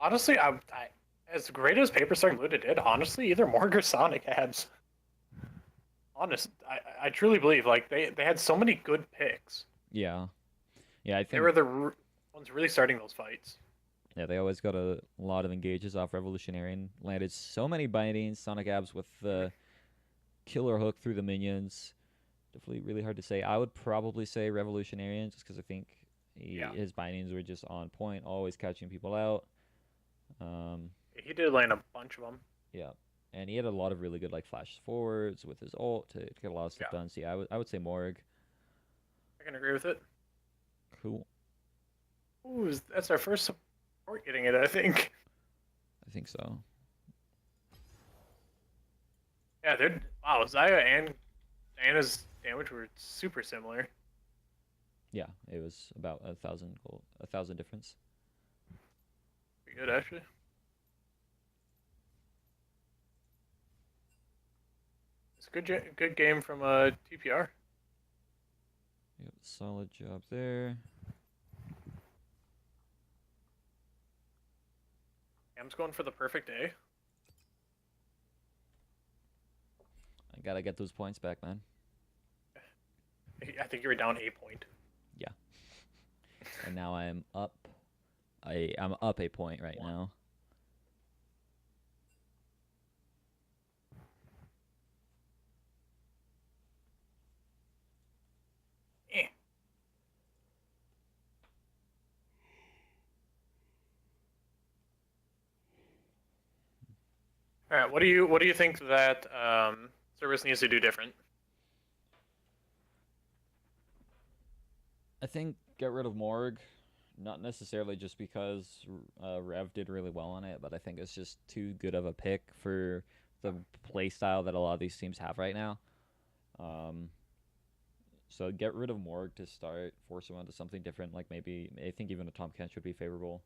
Honestly, as great as Paper Star Luda did, honestly, either Morg or Sonic Abs. Honest, I truly believe like they had so many good picks. Yeah. Yeah, I They think were the ones really starting those fights. yeah, they always got a lot of engages off Revolutionarian. Landed so many bindings, Sonic Abs with the killer hook through the minions. Definitely really hard to say. I would probably say Revolutionarian just because I think Yeah, his bindings were just on point, always catching people out. Um, he did land a bunch of them. yeah, and he had a lot of really good like flash forwards with his ult to get a lot of stuff Yeah, done. So yeah, I would say Morg. I can agree with it. Cool. Ooh, that's our first support getting it, I think. I think so. Yeah, they're wow. Zaya and Diana's damage were super similar. Yeah, it was about 1,000 gold, 1,000 difference. Pretty good actually. It's a good game from TPR. Yep, solid job there. Cam's going for the perfect A. I gotta get those points back, man. I think you were down a point. Yeah, and now I'm up. I'm up a point right now. Eh. All right, what do you think that service needs to do different? I think get rid of Morg, not necessarily just because Rev did really well on it, but I think it's just too good of a pick for the play style that a lot of these teams have right now. Um, so get rid of Morg to start, force him onto something different. Like maybe I think even a Tom Kench would be favorable.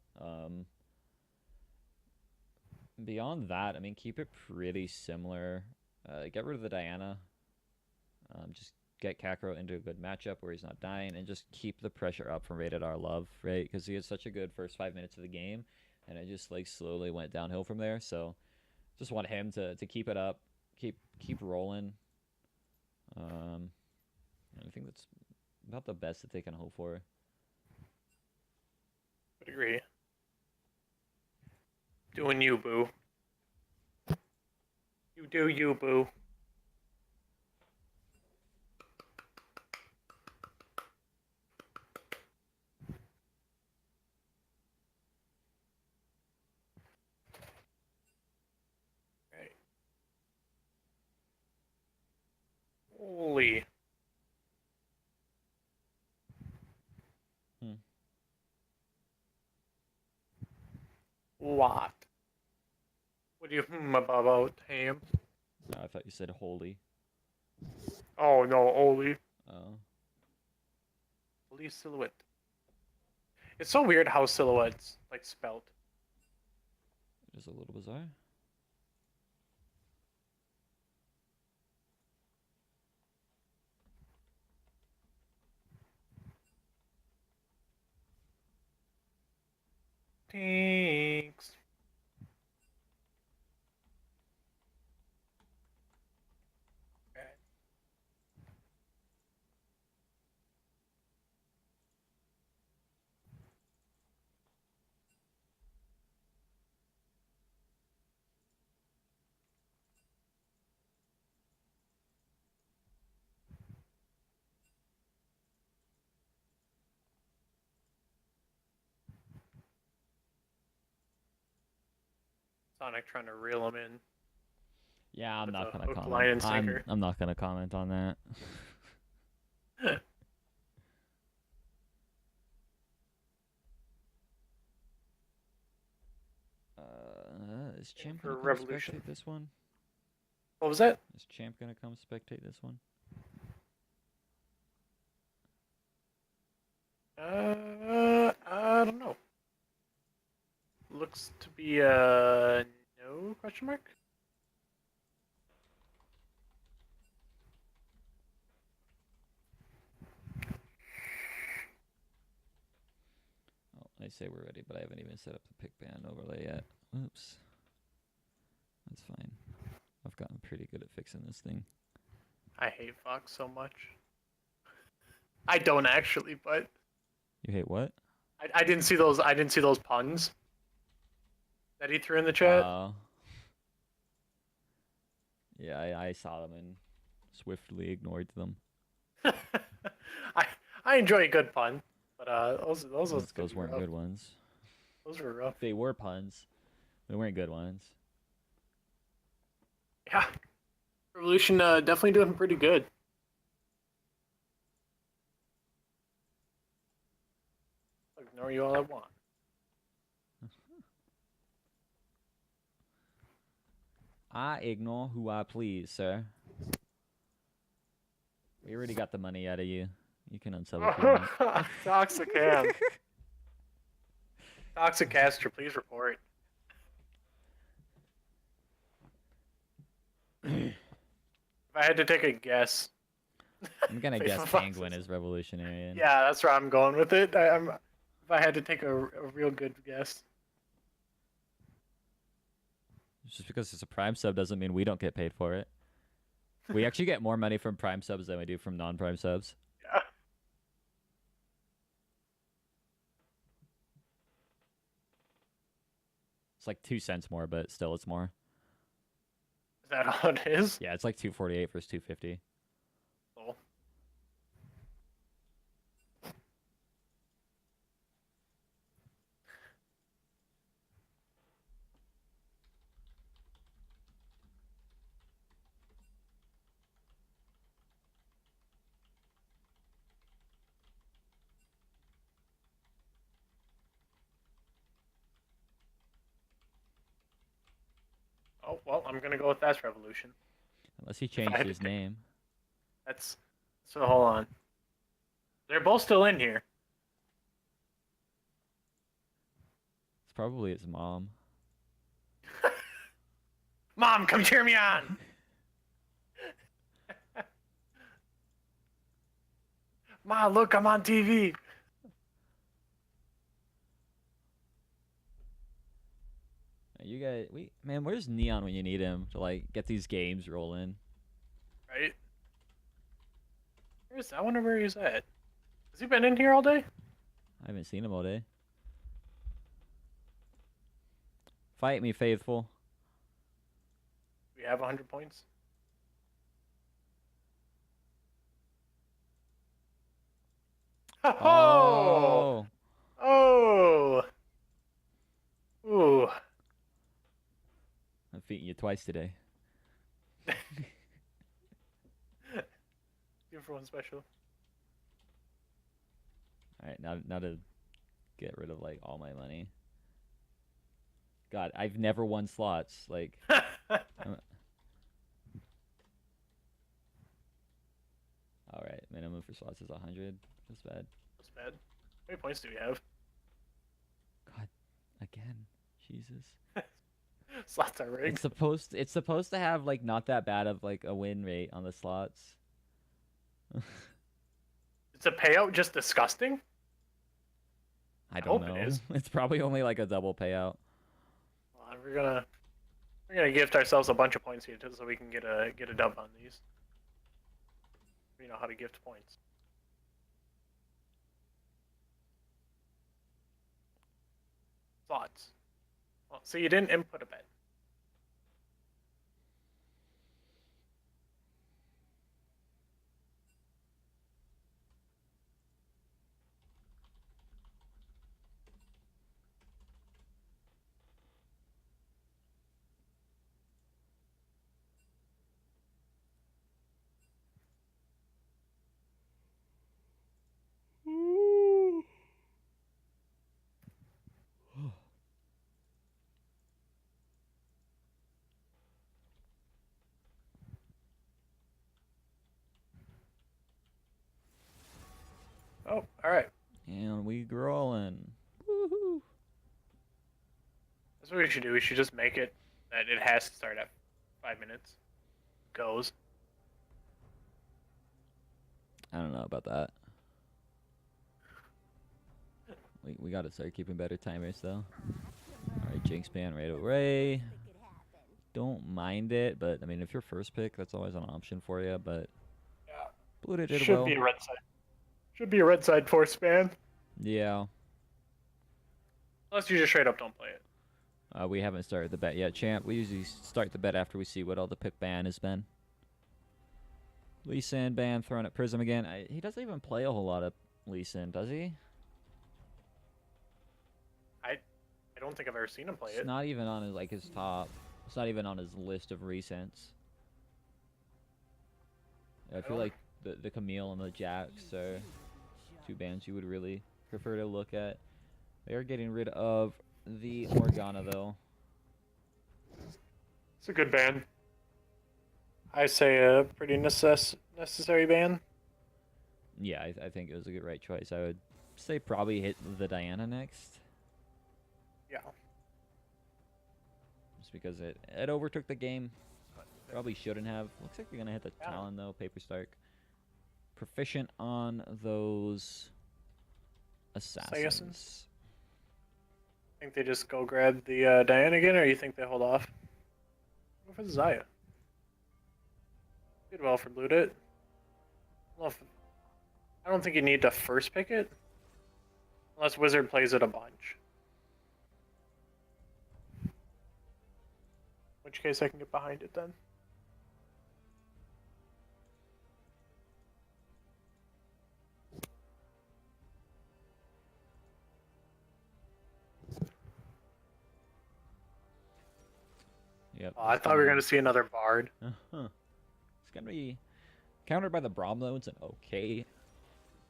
Beyond that, I mean, keep it pretty similar. Get rid of the Diana. Just get Kakarot into a good matchup where he's not dying, and just keep the pressure up from Rated R Love, right? Because he had such a good first 5 minutes of the game, and it just like slowly went downhill from there. So just want him to keep it up, keep rolling. Um, and I think that's about the best that they can hope for. Would agree. Doing you, boo. You do you, boo. Right. Holy Hmm. what? What do you about ham? I thought you said holy. Oh no, holy. Oh, Holy silhouette. It's so weird how silhouettes like spelt. it is a little bizarre. Thanks. Okay. Sonic trying to reel him in Yeah, I'm with not a gonna hook, comment. line, and I'm sinker. I'm not gonna comment on that. Is Aim Champ gonna for come revolution. spectate this one? What was that? Is Champ gonna come spectate this one? I don't know. Looks to be no question mark. I say we're ready, but I haven't even set up the pick band overlay yet. Oops. That's fine. I've gotten pretty good at fixing this thing. I hate Fox so much. I don't actually, but You hate what? I didn't see those. I didn't see those puns that he threw in the chat. Yeah, I saw them and swiftly ignored them. I I enjoy a good pun, but Those weren't rough. good ones. Those were rough. They were puns. They weren't good ones. Yeah, Revolution definitely doing pretty good. I'll ignore you all I want. I ignore who I please, sir. We already got the money out of you. You can unsub if you want. Toxic Cam. Toxic Caster, please report. If I had to take a guess, I'm gonna guess Penguin is Revolutionarian. yeah, that's where I'm going with it. If I had to take a real good guess. Just because it's a Prime sub doesn't mean we don't get paid for it. We actually get more money from Prime subs than we do from non-Prime subs. Yeah. It's like 2 cents more, but still it's more. Is that all it is? Yeah, it's like 248 versus 250. Cool. Oh, well, I'm going to go with that's Revolution. Unless he changed his name. That's... So, hold on. They're both still in here. It's probably his mom. Mom, come cheer me on! Ma, look, I'm on TV. You guys, man, where's Neon when you need him to like get these games rolling? Right? I wonder where he's at. Has he been in here all day? I haven't seen him all day. Fight me, faithful. We have 100 points. Oh! Oh! Ooh. I'm beating you twice today. 2 for 1 special. Alright, now to get rid of like all my money. God, I've never won slots. Like Alright, minimum for slots is 100. That's bad. That's bad. How many points do we have? God, again. Jesus. Slots are rigged. It's supposed to have like not that bad of like a win rate on the slots. Is the payout just disgusting? I don't know. It is. It's probably only like a double payout. Well, we're gonna gift ourselves a bunch of points here so we can get a dub on these. We know how to gift points. Slots. Well, so you didn't input a bet. Oh, all right. And we growing. Woohoo! That's what we should do. We should just make it that it has to start at 5 minutes. Goes. I don't know about that. We gotta start keeping better timers though. Alright, Jinx ban right away. Don't mind it, but I mean, if you're first pick, that's always an option for you. But Yeah. Blue did Should well. be a red side. Should be a red side force ban. Yeah. Unless you just straight up don't play it. We haven't started the bet yet, champ. We usually start the bet after we see what all the pick ban has been. Lee Sin ban thrown at Prism again. He doesn't even play a whole lot of Lee Sin, does he? I don't think I've ever seen him play It's it. not even on his top. It's not even on his list of recents. I feel like the Camille and the Jax are two bans you would really prefer to look at. They are getting rid of the Morgana though. It's a good ban. I say a pretty necessary ban. Yeah, I think it was a good right choice. I would say probably hit the Diana next. Yeah. Just because it overtook the game. Probably shouldn't have. Looks like we're gonna hit the Yeah. Talon though. Paper Stark. Proficient on those assassins. Think they just go grab the Diana again, or you think they hold off? Go for the Zaya. Did well for Blue it. I don't think you need to first pick it. Unless Wizard plays it a bunch. In which case I can get behind it then. Yep. Oh, I thought we were going to see another Bard. Uh-huh. It's gonna be countered by the Braum though. It's an okay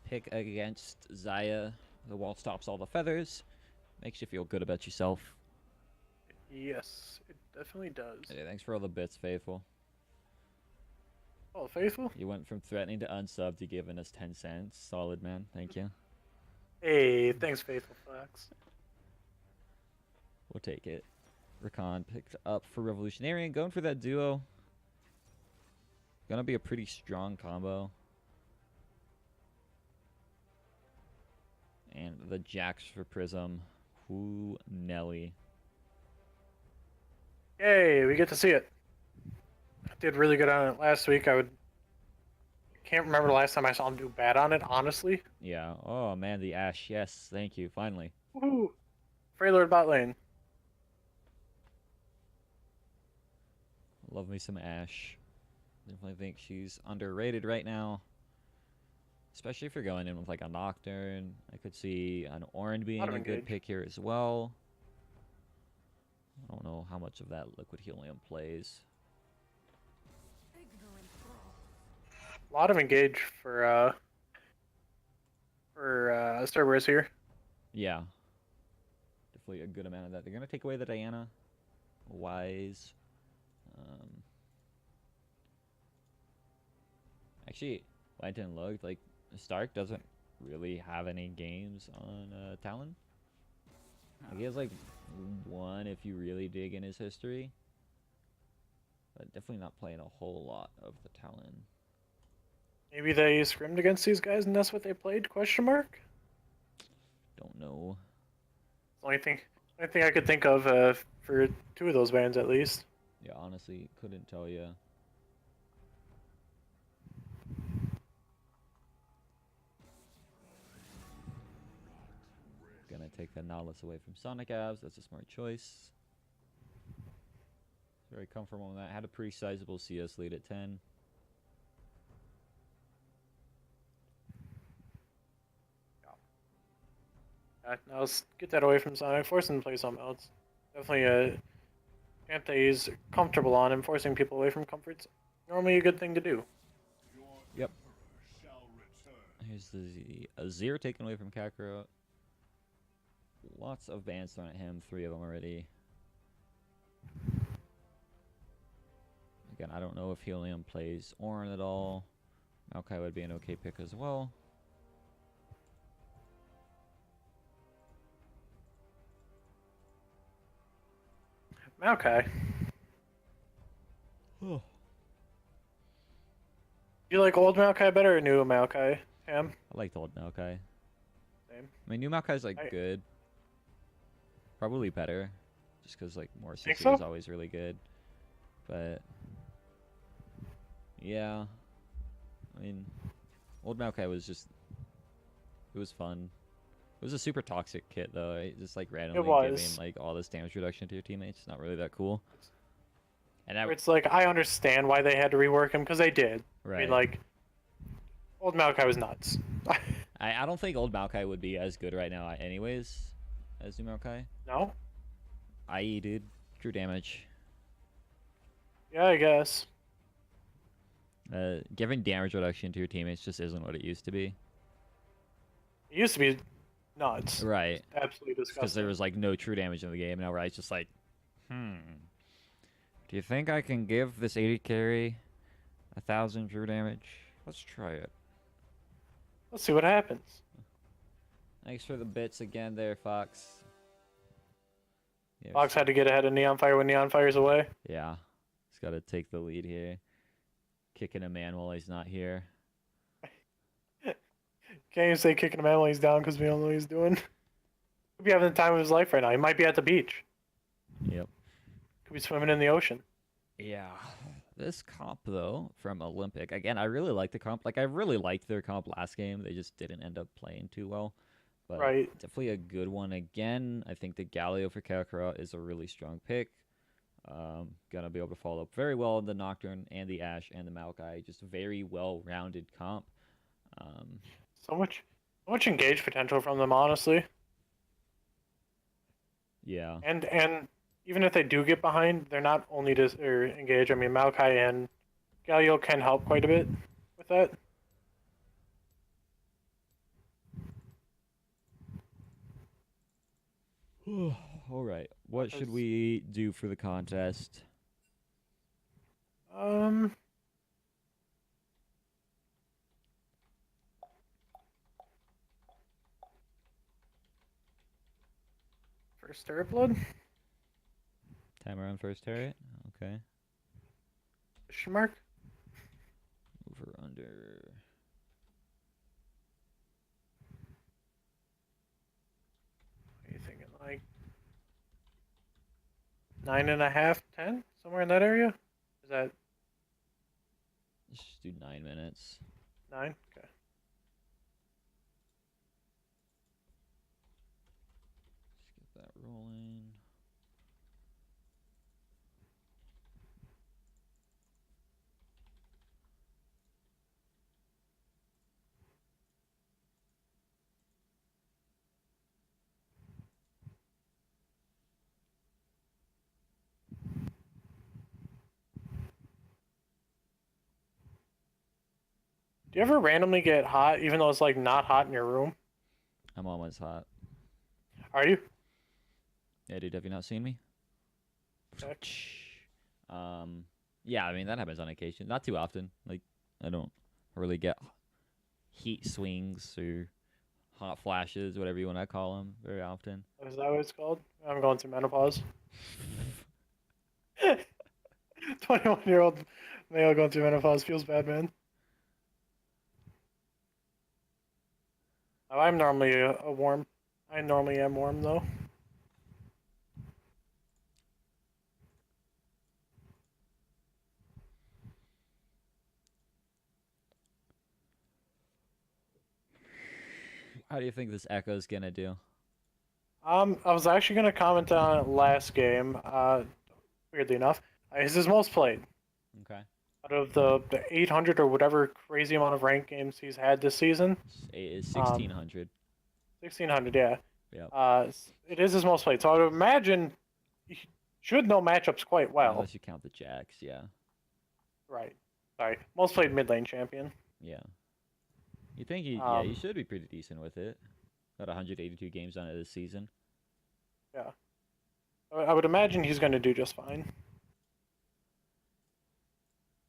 pick against Zaya. The wall stops all the feathers. Makes you feel good about yourself. Yes, it definitely does. Hey, thanks for all the bits, Faithful. Oh, Faithful? You went from threatening to unsub to giving us 10 cents. Solid, man. Thank you. Hey, thanks, Faithful Flex. We'll take it. Rakan picked up for Revolutionarian. Going for that duo. Gonna be a pretty strong combo. And the Jax for Prism. Whoo, Nelly. Yay, we get to see it. I did really good on it last week. Can't remember the last time I saw him do bad on it, honestly. Yeah. Oh, man, the Ashe. Yes, thank you. Finally. Woohoo! Freylord bot lane. Love me some Ashe. Definitely think she's underrated right now. Especially if you're going in with like a Nocturne. I could see an Orin being a good pick here as well. I don't know how much of that Liquid Helium plays. A lot of engage for Cerberus here. Yeah. Definitely a good amount of that. They're going to take away the Diana. Wise. Actually, went and looked. Like, Stark doesn't really have any games on Talon. Like, he has like one if you really dig in his history. But definitely not playing a whole lot of the Talon. Maybe they scrimmed against these guys and that's what they played? Question mark. Don't know. Only thing I could think of for two of those bands at least. Yeah, honestly, couldn't tell you. Gonna take the Nautilus away from Sonic Avs. That's a smart choice. Very comfortable on that. Had a pretty sizable CS lead at 10. Now let's get that away from Sonic. Force him to play something else. Definitely a camp that he's comfortable on, and forcing people away from comfort's normally a good thing to do. Yep. Here's the Azir taken away from Kakarot. Lots of bans thrown at him. 3 of them already. Again, I don't know if Helium plays Ornn at all. Maokai would be an okay pick as well. Maokai. Oh. You like old Maokai better or new Maokai, Ham? I liked old Maokai. Same. game. I mean, new Maokai's like I good, probably better, just because like more think CC is so. always really good. But yeah, I mean, old Maokai was just it was fun. It was a super toxic kit though, right? Just like It randomly giving was. like all this damage reduction to your teammates. Not really that cool. And Where that it's like I understand why they had to rework him because they did. I mean, right. like old Maokai was nuts. I don't think old Maokai would be as good right now, anyways, as new Maokai. No. I.e., dude, true damage. Yeah, I guess. Giving damage reduction to your teammates just isn't what it used to be. It used to be nuts. Right. Absolutely Because there disgusting. was like no true damage in the game. Now Riot's just like, hmm. Do you think I can give this 80 carry 1,000 true damage? Let's try it. Let's see what happens. Thanks for the bits again there, Fox. Yeah, Fox had to get ahead of Neon Fire when Neon Fire's away. yeah. He's got to take the lead here. Kicking a man while he's not here. Can't even say kicking him out while he's down because we don't know what he's doing. Could be having the time of his life right now. He might be at the beach. Yep. Could be swimming in the ocean. Yeah. This comp though from Olympic again, I really like the comp. Like I really liked their comp last game. They just didn't end up playing too well, but Right. definitely a good one again. I think the Galio for Kakarot is a really strong pick. Gonna be able to follow up very well in the Nocturne and the Ash and the Maokai. Just very well-rounded comp. Um, So much engaged potential from them, honestly. yeah, And even if they do get behind, they're not only just or engaged. I mean, Maokai and Galio can help quite a bit with that. all right. What should we do for the contest? Um, first Turret Blood? Timer on first turret. Okay. Question mark? Over under. What are you thinking? Like 9.5, 10, somewhere in that area? Is that Let's just do 9 minutes. 9? Okay. Let's get that rolling. Do you ever randomly get hot, even though it's like not hot in your room? I'm almost hot. Are you? Yeah, dude, have you not seen me? Check. Yeah, I mean that happens on occasion. Not too often. Like I don't really get heat swings or hot flashes, whatever you want to call them, very often. Is that what it's called? I'm going through menopause. 21-year-old male going through menopause feels bad, man. I'm normally a warm. I normally am warm though. How do you think this Echo's gonna do? I was actually gonna comment on it last game. Weirdly enough, it's his most played Okay. out of the 800 or whatever crazy amount of ranked games he's had this season. It's Um, 1600. 1600, yeah. Yep. It is his most played, so I would imagine he should know matchups quite well. Unless you count the Jacks, yeah. Right. Sorry, most played mid lane champion. Yeah. You think he? Yeah, he Um, should be pretty decent with it. Got 182 games on it this season. yeah. I would imagine he's going to do just fine.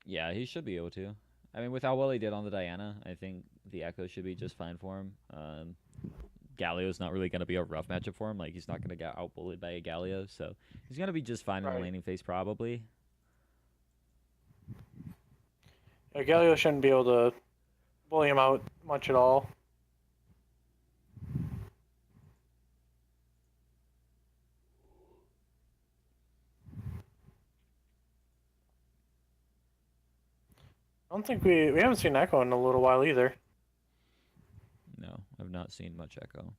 Yeah, he should be able to. I mean, with how well he did on the Diana, I think the Echo should be just fine for him. Galio's not really going to be a rough matchup for him. Like, he's not going to get outbullied by a Galio, so he's going to be just fine in the Right. laning phase, probably. Yeah, Galio shouldn't be able to bully him out much at all. I don't think we haven't seen Echo in a little while either. No, I've not seen much Echo.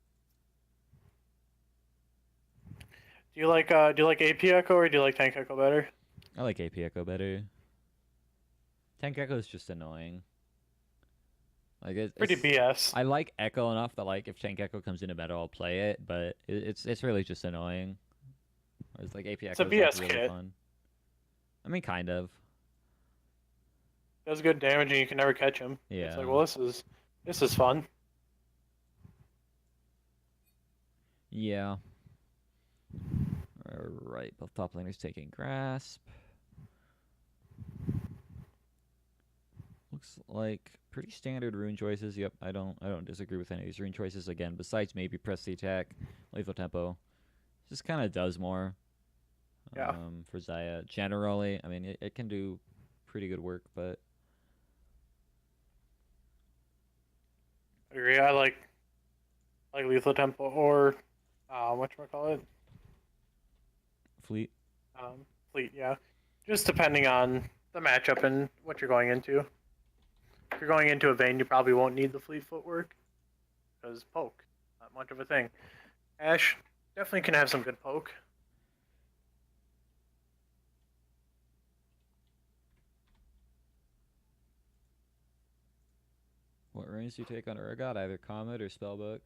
Do you like AP Echo or do you like Tank Echo better? I like AP Echo better. Tank Echo is just annoying. Like Pretty BS. I like Echo enough that like if Tank Echo comes into meta, I'll play it, but it's really just annoying. Whereas like AP It's a Echo is like BS really kit. fun. I mean, kind of. Does good damage and you can never catch him. It's like, Yeah. well, this is fun. Yeah. All right, both top laners taking grasp. Looks like pretty standard rune choices. Yep, I don't disagree with any of these rune choices again. Besides maybe press the attack, lethal tempo, just kind of does more. Yeah. For Zaya generally, I mean it can do pretty good work, but I agree. I like lethal tempo or whatchamacallit? Fleet. Fleet, yeah. Just depending on the matchup and what you're going into. If you're going into a Vayne, you probably won't need the fleet footwork because poke, not much of a thing. Ashe definitely can have some good poke. What runes do you take on Urgot? Either Comet or Spellbook.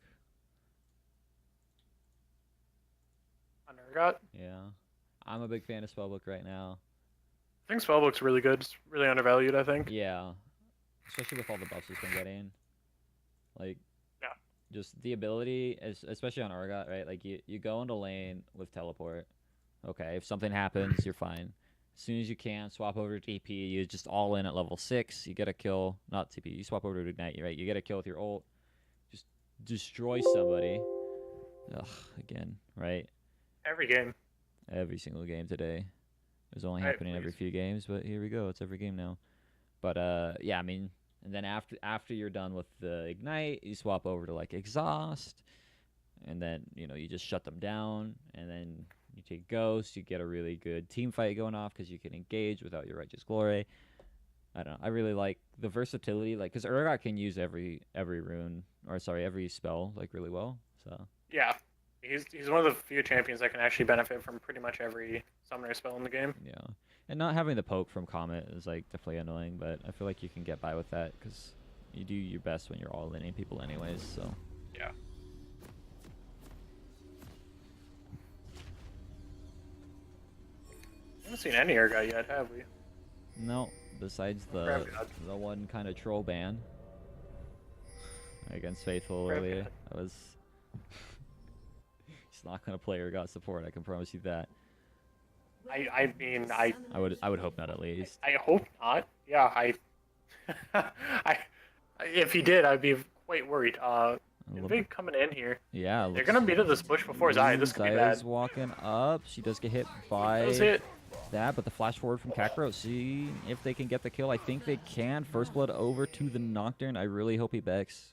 On Urgot, Yeah, I'm a big fan of Spellbook right now. I think Spellbook's really good. It's really undervalued, I think. Yeah, especially with all the buffs it's been getting. Like, Yeah. just the ability, especially on Urgot, right? Like, you go into lane with teleport. Okay, if something happens, you're fine. As soon as you can, swap over to TP. You just all in at level 6. You get a kill. Not TP. You swap over to Ignite, right? You get a kill with your ult. Just destroy somebody. Ugh, again, right? Every game. Every single game today. It was only Right, happening every please. few games, but here we go. It's every game now. But yeah, I mean, and then after you're done with the Ignite, you swap over to like Exhaust, and then you just shut them down, and then you take Ghost. You get a really good team fight going off because you can engage without your Righteous Glory. I don't know. I really like the versatility, like because Urgot can use every rune, or sorry, every spell like really well. So Yeah. He's one of the few champions that can actually benefit from pretty much every summoner spell in the game. yeah, and not having the poke from Comet is like definitely annoying, but I feel like you can get by with that because you do your best when you're all in people anyways. So Yeah. We haven't seen any Urgot yet, have we? no, besides Grab God. the one kind of troll ban against Faithful Grab earlier. God. I was. He's not gonna play Urgot support. I can promise you that. I mean, I would hope not at least. I hope not. Yeah, I, if he did, I'd be quite worried. A little Big bit. coming in here. Yeah, They're gonna beat this bush before Zaya. This could be Zaya's bad. walking up. She does get hit Does by hit. that, but the flash forward from Kakarot. See if they can get the kill. I think they can. First blood over to the Nocturne. I really hope he backs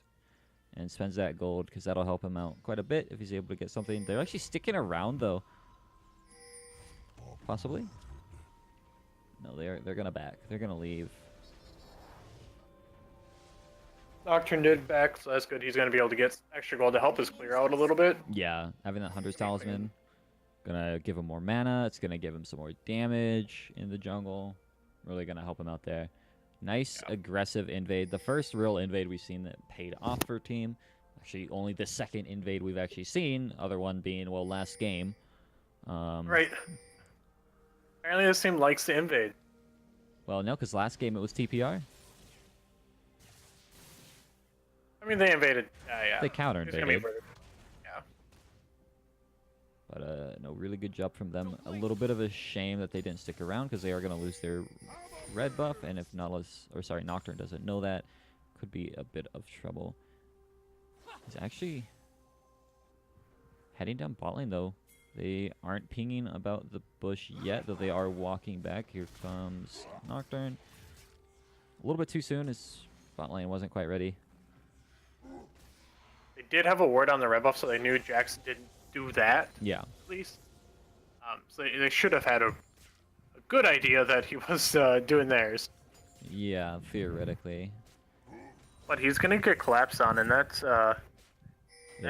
and spends that gold because that'll help him out quite a bit if he's able to get something. They're actually sticking around though. Possibly. No, they're gonna back. They're gonna leave. Nocturne did back, so that's good. He's gonna be able to get extra gold to help us clear out a little bit. Yeah, having that Hunter's Talisman gonna give him more mana. It's gonna give him some more damage in the jungle. Really gonna help him out there. Nice aggressive invade. The first real invade we've seen that paid off for team. Actually, only the second invade we've actually seen. Other one being last game. Right. Apparently, this team likes to invade. Well, no, because last game it was TPR. I mean, they invaded. Yeah. They counter It's gonna be invaded. yeah. But no, really good job from them. A little bit of a shame that they didn't stick around because they are going to lose their red buff, and if Nocturne doesn't know that, could be a bit of trouble. He's actually heading down bot lane though. They aren't pinging about the bush yet, though they are walking back. Here comes Nocturne. A little bit too soon. His bot lane wasn't quite ready. They did have a ward on the red buff, so they knew Jax didn't do that. Yeah. At least. So they should have had a good idea that he was doing theirs. Yeah, theoretically. But he's gonna get collapsed on, and that's that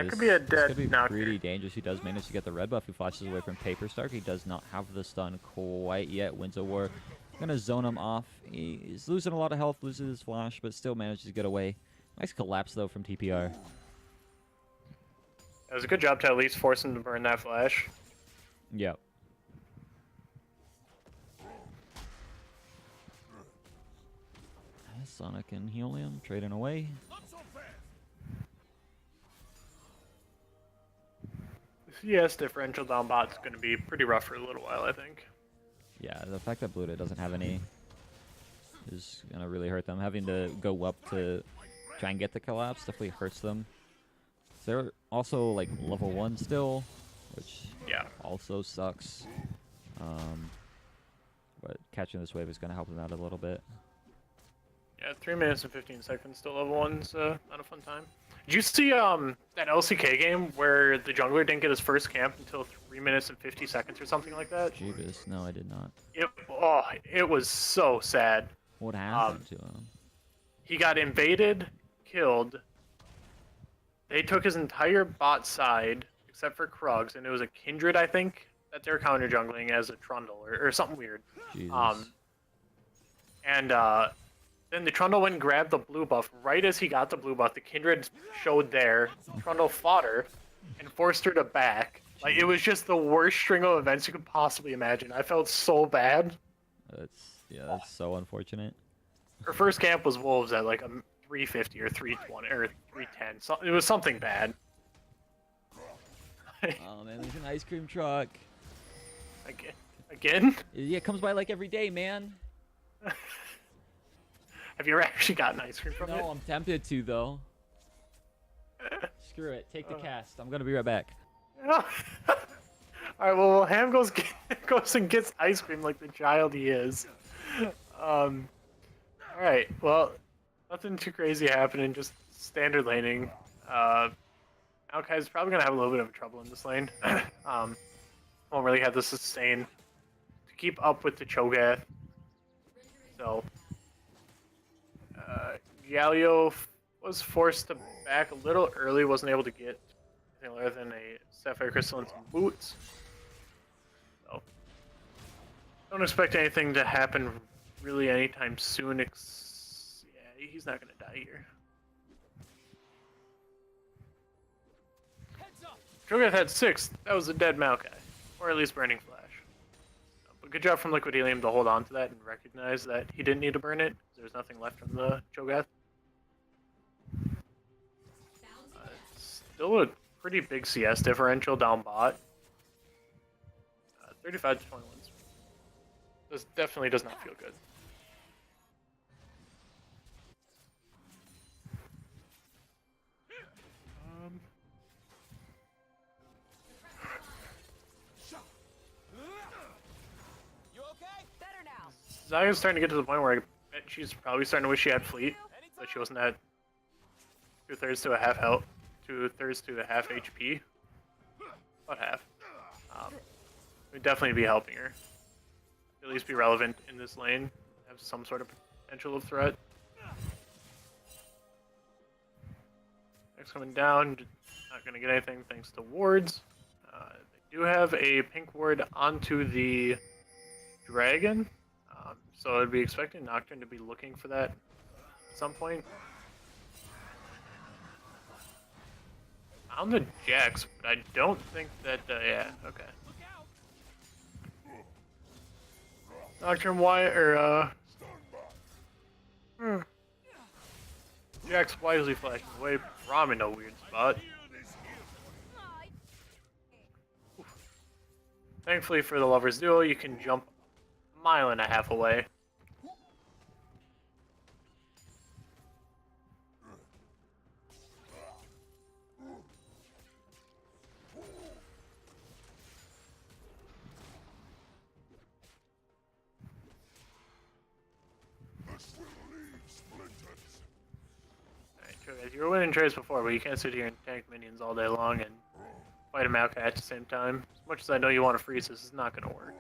could be a This could dead be knocker. pretty dangerous. He does manage to get the red buff. He flashes away from Paper Stark. He does not have the stun quite yet. Winds of War gonna zone him off. He's losing a lot of health, loses his flash, but still manages to get away. Nice collapse though from TPR. It was a good job to at least force him to burn that flash. Yep. Sonic and Helium trading away. CS differential down bot's going to be pretty rough for a little while, I think. Yeah, the fact that Blue Day doesn't have any is gonna really hurt them. Having to go up to try and get the collapse definitely hurts them. They're also like level 1 still, which also sucks. But catching this wave is gonna help them out a little bit. Yeah, 3 minutes and 15 seconds to level 1's not a fun time. Did you see that LCK game where the jungler didn't get his first camp until 3 minutes and 50 seconds or something like that? Jeebus, no, I did not. It was so sad. What happened to him? He got invaded, killed. They took his entire bot side except for Krugs, and it was a Kindred, I think, that they're counter jungling as a Trundle or something weird. Jesus. Then the Trundle went and grabbed the blue buff. Right as he got the blue buff, the Kindred showed there. Trundle fought her and forced her to back. Like, it was just the worst string of events you could possibly imagine. I felt so bad. That's so unfortunate. Her first camp was Wolves at like a 350 or 320 or 310. So it was something bad. Oh man, there's an ice cream truck. Again? Yeah, it comes by like every day, man. Have you ever actually gotten ice cream from it? No, I'm tempted to though. Screw it. Take the cast. I'm gonna be right back. Alright, well, Ham goes and gets ice cream like the child he is. Alright, well, nothing too crazy happening, just standard laning. Maokai's probably gonna have a little bit of trouble in this lane. Won't really have the sustain to keep up with the Cho'Gath. So, Galio was forced to back a little early, wasn't able to get anything other than a Sapphire Crystal and some boots. So, don't expect anything to happen really anytime soon. Yeah, he's not gonna die here. Cho'Gath had 6. That was a dead Maokai, or at least Burning Flash. But good job from Liquid Helium to hold on to that and recognize that he didn't need to burn it. There's nothing left from the Cho'Gath. Still a pretty big CS differential down bot. 35 to 21. This definitely does not feel good. Zaya's starting to get to the point where I bet she's probably starting to wish she had Fleet, but she wasn't at 2/3 to a half health, 2/3 to a half HP. About half. We'd definitely be helping her. At least be relevant in this lane, have some sort of potential of threat. Next coming down, not going to get anything thanks to wards. They do have a pink ward onto the dragon. So I'd be expecting Nocturne to be looking for that at some point. On the Jax, but I don't think that, yeah, okay. Nocturne Jax wisely flashing away, Ram in a weird spot. Oof. Thankfully for the Lovers Duo, you can jump a mile and a half away. You were winning trades before, but you can't sit here and tank minions all day long and fight a Maokai at the same time. As much as I know you want to freeze, this is not going to work.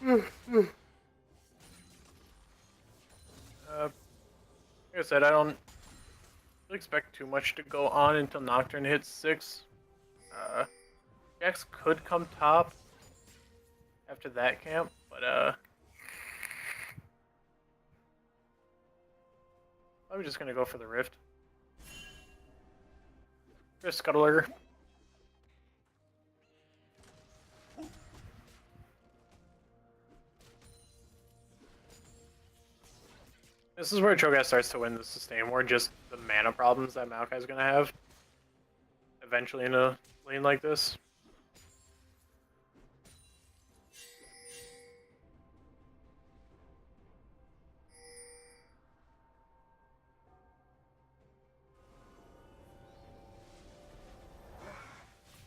Like I said, I don't expect too much to go on until Nocturne hits 6. Jax could come top after that camp, but I'm just gonna go for the Rift. Rift Scuttler. This is where Cho'Gath starts to win the sustain war, just the mana problems that Maokai's gonna have eventually in a lane like this.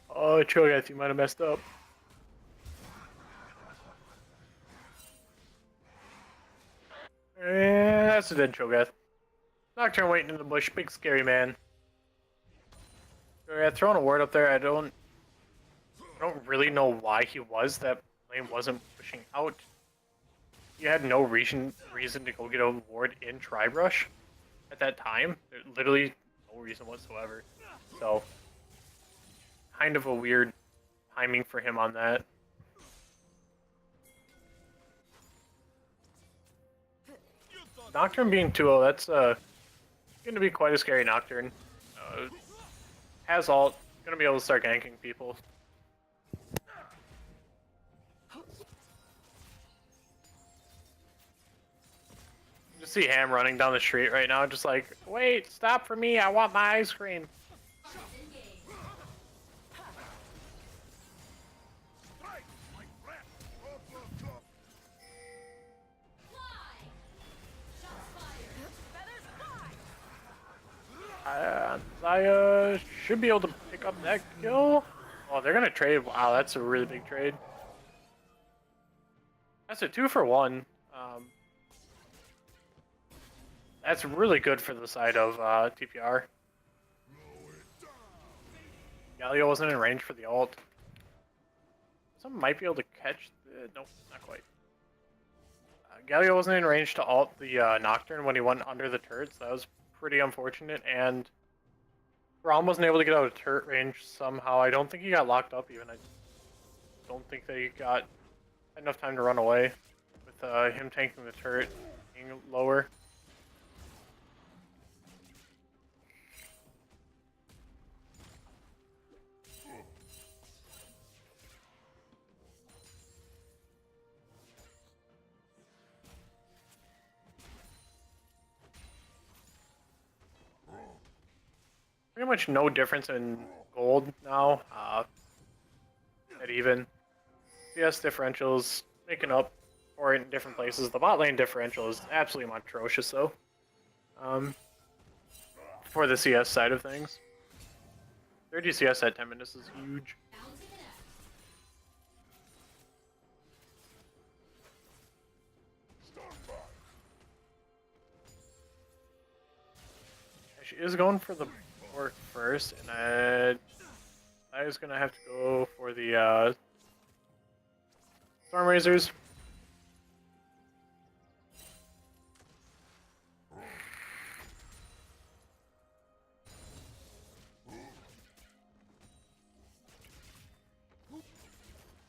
Oh, Cho'Gath, you might have messed up. That's a dead Cho'Gath. Nocturne waiting in the bush, big scary man. Cho'Gath throwing a ward up there. I don't really know why he was. That lane wasn't pushing out. You had no reason to go get a ward in Tribe Rush at that time. There's literally no reason whatsoever. So, kind of a weird timing for him on that. Nocturne being 2-0, that's going to be quite a scary Nocturne. Has ult, going to be able to start ganking people. Just see Ham running down the street right now, just like, wait, stop for me, I want my ice cream. Zaya should be able to pick up that kill. Oh, they're gonna trade. Wow, that's a really big trade. That's a 2-for-1. That's really good for the side of TPR. Galio wasn't in range for the ult. Someone might be able to catch the... Nope, not quite. Galio wasn't in range to ult the Nocturne when he went under the turrets. That was pretty unfortunate, and Braum wasn't able to get out of turret range somehow. I don't think he got locked up even. I don't think they got enough time to run away with him tanking the turret being lower. Pretty much no difference in gold now. At even. CS differentials making up for it in different places. The bot lane differential is absolutely atrocious though. For the CS side of things. 30 CS at 10 minutes is huge. She is going for the work first, and I was gonna have to go for the Storm Razors.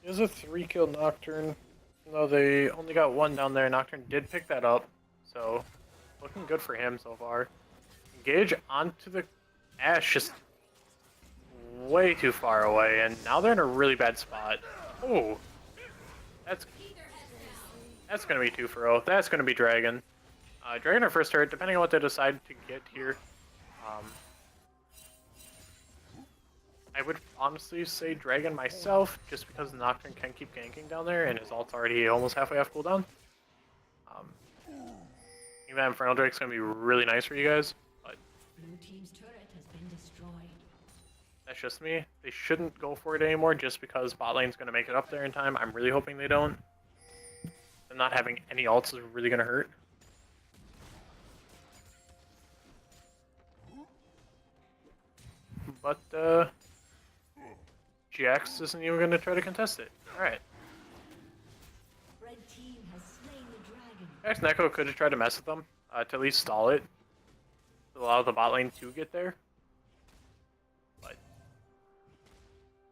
There's a 3-kill Nocturne. Though they only got 1 down there, Nocturne did pick that up, so looking good for him so far. Engage onto the Ashe, just way too far away, and now they're in a really bad spot. Oh, that's gonna be 2-for-0. That's gonna be Dragon. Dragon or first turret, depending on what they decide to get here. I would honestly say Dragon myself, just because the Nocturne can keep ganking down there, and his ult's already almost halfway off cooldown. Even that Infernal Drake's gonna be really nice for you guys, but Blue team's turret has been destroyed. that's just me. They shouldn't go for it anymore just because bot lane's gonna make it up there in time. I'm really hoping they don't. And not having any ults is really gonna hurt. But Jax isn't even gonna try to contest it. Alright. Red team has slain the dragon. Jax Neko could have tried to mess with them to at least stall it, to allow the bot lane to get there. But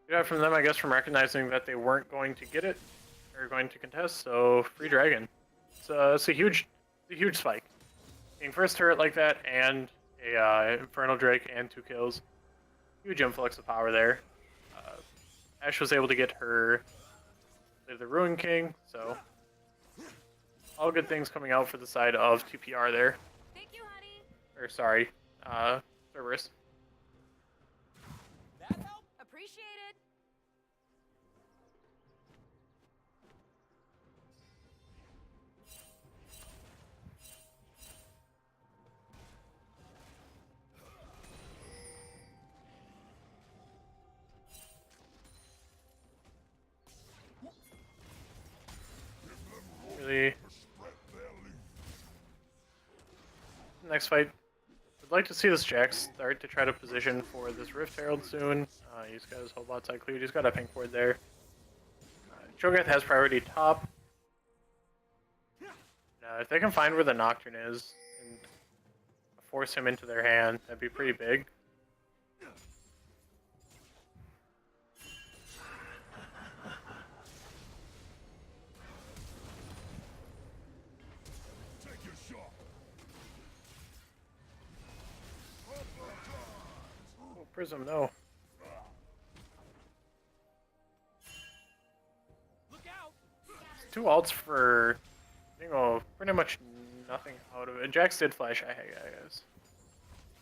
good job from them, I guess, from recognizing that they weren't going to get it or going to contest. So free dragon. It's a huge spike. Being first turret like that and a Infernal Drake and 2 kills, huge influx of power there. Ash was able to get her the Ruin King, so all good things coming out for the side of TPR there. Thank you, honey. Or sorry, Cerberus. That help? Appreciated. Really. Next fight, I'd like to see this Jax start to try to position for this Rift Herald soon. He's got his whole bot side cleared. He's got a pink ward there. Cho'Gath has priority top. If they can find where the Nocturne is and force him into their hand, that'd be pretty big. Oh, Prism, no. Two ults for, pretty much nothing out of it. Jax did flash, I guess.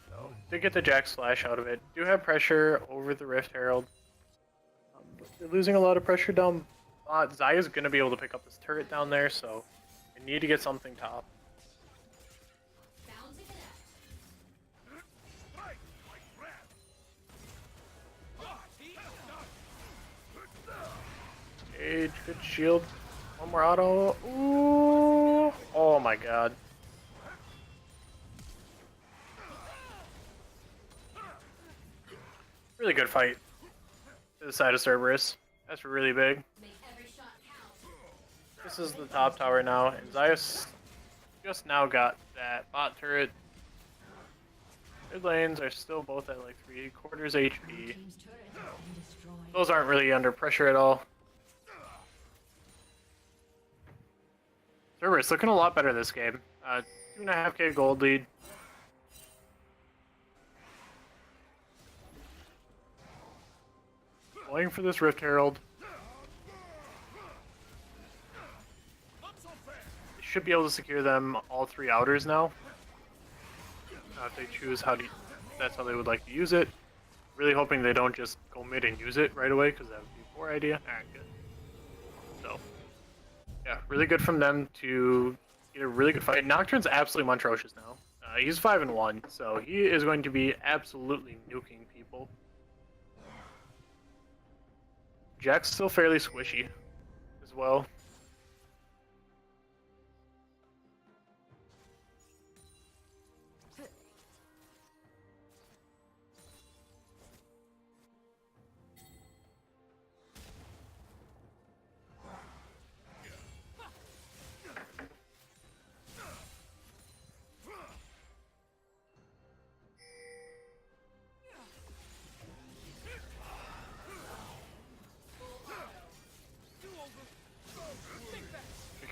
So, did get the Jax flash out of it. Do have pressure over the Rift Herald. But they're losing a lot of pressure down. Zaya's going to be able to pick up this turret down there, so they need to get something top. Age, good shield. One more auto. Ooh! Oh my god. Really good fight to the side of Cerberus. That's really big. This is the top tower now, and Zayas just now got that bot turret. Mid lanes are still both at like 3/4 HP. Team's turret has been destroyed. Those aren't really under pressure at all. Cerberus looking a lot better this game. 2.5k gold lead. Going for this Rift Herald. They should be able to secure them all 3 outers now. If they choose that's how they would like to use it. Really hoping they don't just go mid and use it right away, because that would be a poor idea. Alright, good. So, yeah, really good from them to get a really good fight. Nocturne's absolutely monstrous now. He's 5-1, so he is going to be absolutely nuking people. Jack's still fairly squishy as well.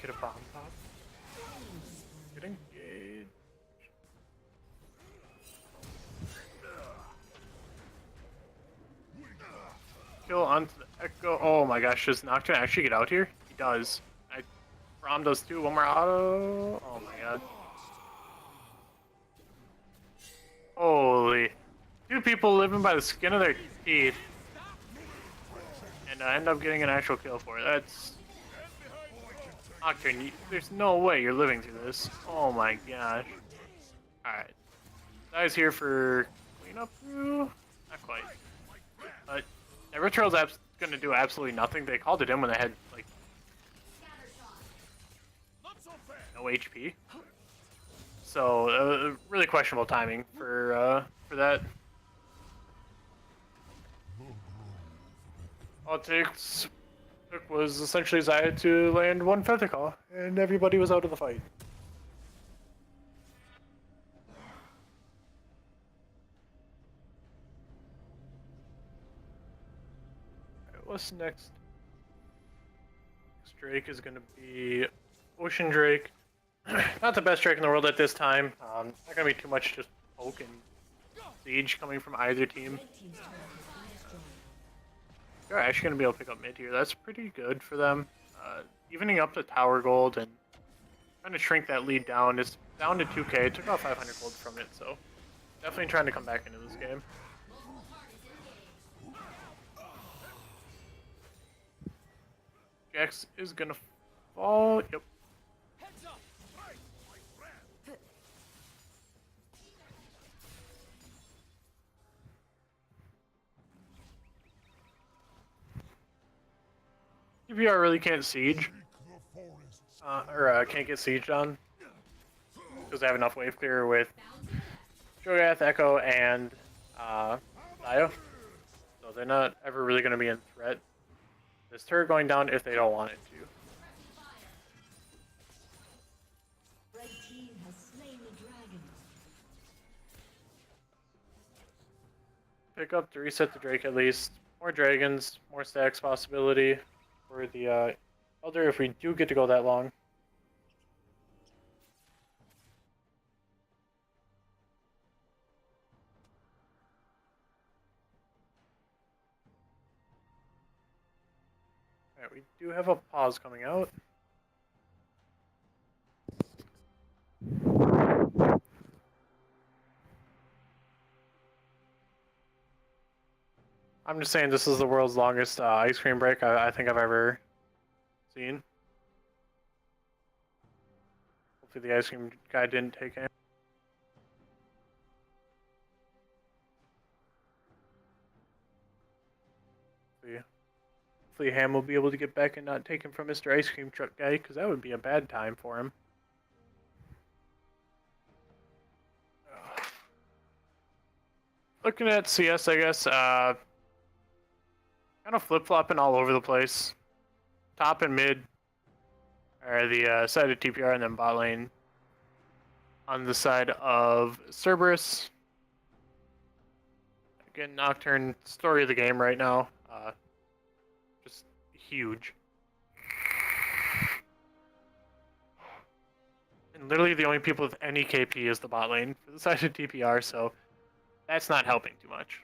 Get a bomb pop. Get engaged. Kill onto the Echo. Oh my gosh, does Nocturne actually get out here? He does. Rom does too. One more auto. Oh my god. Holy. 2 people living by the skin of their teeth. And end up getting an actual kill for it. That's... Nocturne, there's no way you're living through this. Oh my gosh. Alright. Guy's here for cleanup crew? Not quite. But yeah, Rift Herald's gonna do absolutely nothing. They called it in when they had, like, no HP. So, really questionable timing for that. All it takes Took was essentially Zaya to land one Feather Call, and everybody was out of the fight. Alright, what's next? Next Drake is going to be Ocean Drake. Not the best Drake in the world at this time. Not going to be too much just poke and siege coming from either team. Red team's turret has been destroyed. They're actually going to be able to pick up mid here. That's pretty good for them. Evening up the tower gold and trying to shrink that lead down. It's down to 2k. Took out 500 gold from it, so definitely trying to come back into this game. Jax is going to fall. Yep. TPR really can't siege, can't get sieged on, because they have enough wave clear with Cho'Gath, Echo, and Dio, so they're not ever really going to be in threat. This turret going down if they don't want it to. Red team has slain the dragon. Pick up to reset the Drake at least. More dragons, more stacks possibility for the Elder if we do get to go that long. Alright, we do have a pause coming out. I'm just saying this is the world's longest ice cream break I think I've ever seen. Hopefully the ice cream guy didn't take him. Hopefully Ham will be able to get back and not take him from Mr. Ice Cream Truck Guy, because that would be a bad time for him. Looking at CS, I guess, kind of flip-flopping all over the place. Top and mid are the side of TPR, and then bot lane on the side of Cerberus. Again, Nocturne, story of the game right now. Just huge. And literally the only people with any KP is the bot lane for the side of TPR, so that's not helping too much.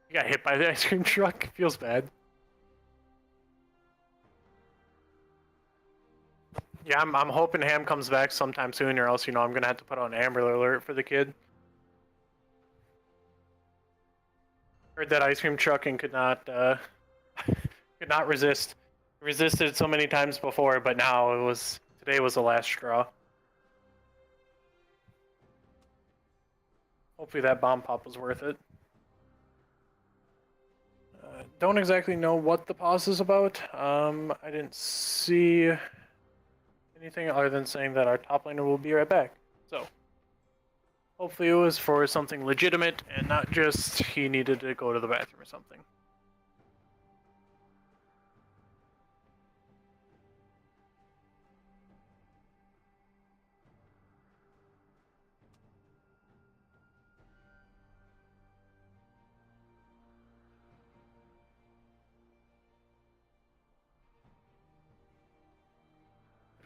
You got hit by the ice cream truck. Feels bad. Yeah, I'm hoping Ham comes back sometime soon, or else, I'm gonna have to put on Amber Alert for the kid. Heard that ice cream truck and could not resist. Resisted so many times before, but now today was the last straw. Hopefully that bomb pop was worth it. Don't exactly know what the pause is about. I didn't see anything other than saying that our top laner will be right back. So, hopefully it was for something legitimate and not just he needed to go to the bathroom or something.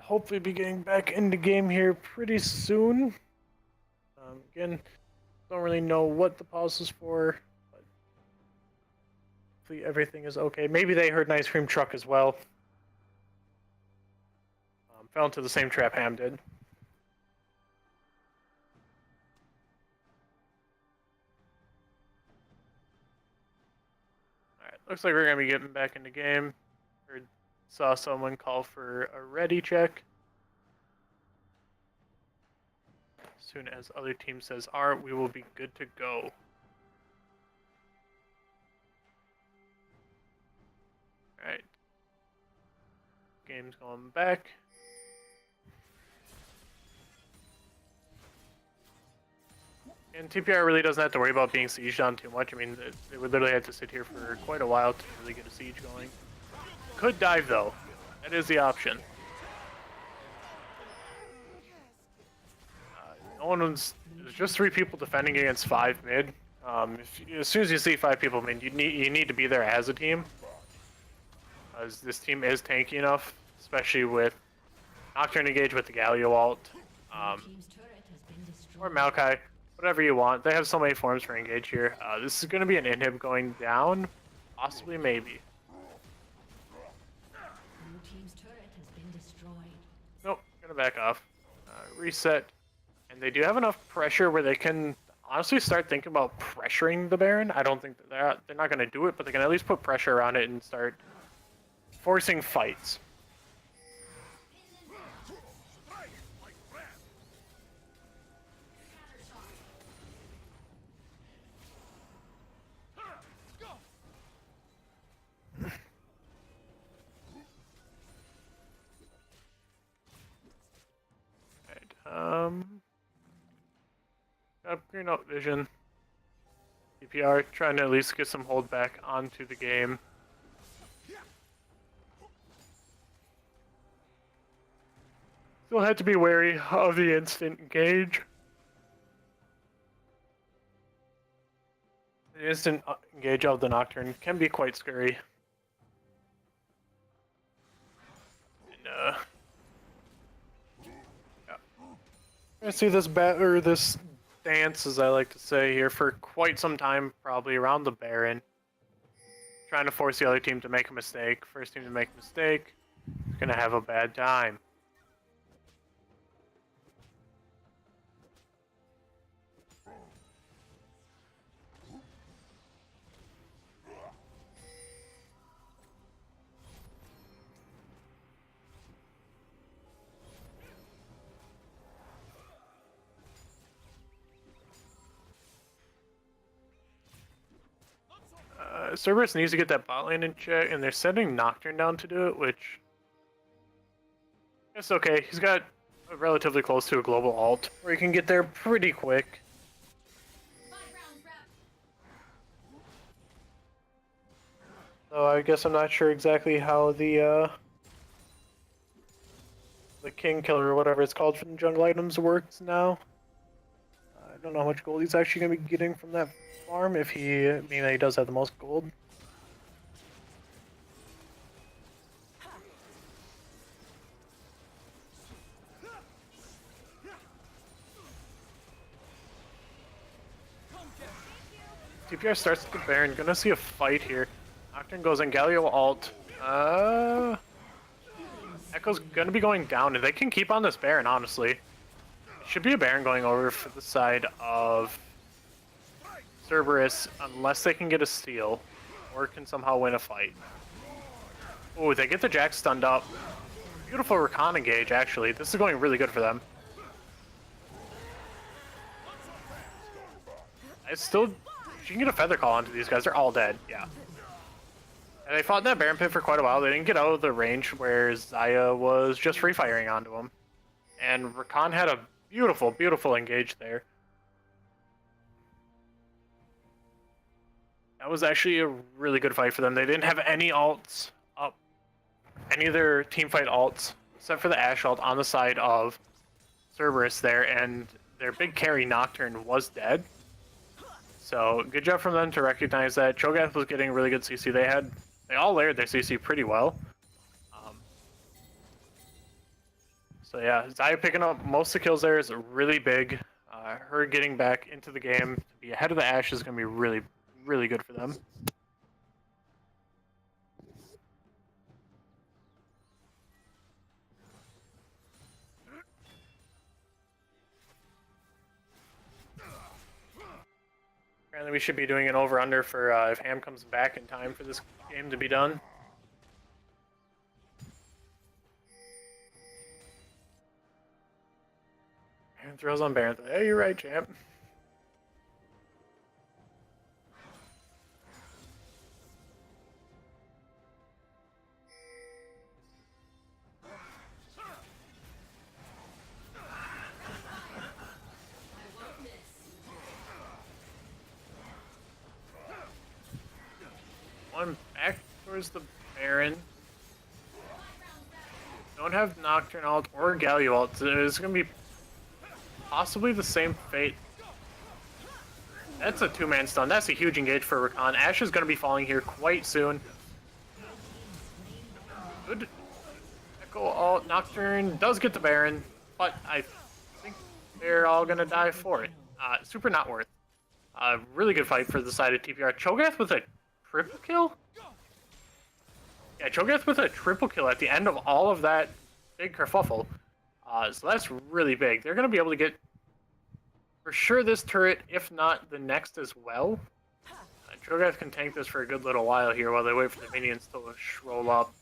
Hopefully be getting back into game here pretty soon. Again, don't really know what the pause is for, but hopefully everything is okay. Maybe they heard an ice cream truck as well. Fell into the same trap Ham did. Alright, looks like we're going to be getting back into game. Saw someone call for a ready check. As soon as other team says R, we will be good to go. game's going back. And TPR really doesn't have to worry about being sieged on too much. I mean, they would literally have to sit here for quite a while to really get a siege going. Could dive though. That is the option. No one's. There's just 3 people defending against 5 mid. As soon as you see 5 people, I mean, you need to be there as a team. As this team is tanky enough, especially with Nocturne engage with the Galio ult, Team's turret has been or destroyed. Maokai, whatever you want. They have so many forms for engage here. This is going to be an inhib going down, possibly, maybe. Blue team's turret has been destroyed. Nope, gonna back off. Reset. And they do have enough pressure where they can honestly start thinking about pressuring the Baron. I don't think that they're not gonna do it, but they can at least put pressure around it and start forcing fights. Green out vision. TPR trying to at least get some hold back onto the game. Still had to be wary of the instant engage. The instant engage of the Nocturne can be quite scary. And, yeah. We're gonna see this this dance, as I like to say here, for quite some time, probably around the Baron. Trying to force the other team to make a mistake. First team to make a mistake is gonna have a bad time. Cerberus needs to get that bot lane in check, and they're sending Nocturne down to do it, which... It's okay. He's got relatively close to a global ult, where he can get there pretty quick. So I guess I'm not sure exactly how the King Killer, or whatever it's called from the jungle items, works now. I don't know how much gold he's actually going to be getting from that farm, if he, I mean, he does have the most gold. TPR starts with the Baron, gonna see a fight here. Nocturne goes in, Galio ult. Echo's gonna be going down, and they can keep on this Baron, honestly. It should be a Baron going over for the side of Cerberus, unless they can get a steal, or can somehow win a fight. Oh, they get the Jack stunned up. Beautiful Recon engage, actually. This is going really good for them. It's still... You can get a Feather Call onto these guys. They're all dead, yeah. And they fought in that Baron Pit for quite a while. They didn't get out of the range where Xayah was just free firing onto him. And Rakan had a beautiful, beautiful engage there. That was actually a really good fight for them. They didn't have any ults up, any of their teamfight ults, except for the Ashe ult on the side of Cerberus there, and their big carry Nocturne was dead. So good job from them to recognize that. Cho'Gath was getting really good CC. They all layered their CC pretty well. So yeah, Xayah picking up most of the kills there is really big. Her getting back into the game to be ahead of the Ashe is going to be really, really good for them. Apparently we should be doing an over-under for if Ham comes back in time for this game to be done. And throws on Baron. Hey, you're right, champ. towards the Baron. Don't have Nocturne ult or Galio ult. It's going to be possibly the same fate. That's a two-man stun. That's a huge engage for Rakan. Ashe is going to be falling here quite soon. Good. Echo ult. Nocturne does get the Baron, but I think they're all going to die for it. Super not worth. Really good fight for the side of TPR. Cho'Gath with a triple kill? Yeah, Cho'Gath with a triple kill at the end of all of that big kerfuffle. So that's really big. They're going to be able to get, for sure, this turret, if not the next as well. Cho'Gath can tank this for a good little while here while they wait for the minions to roll up.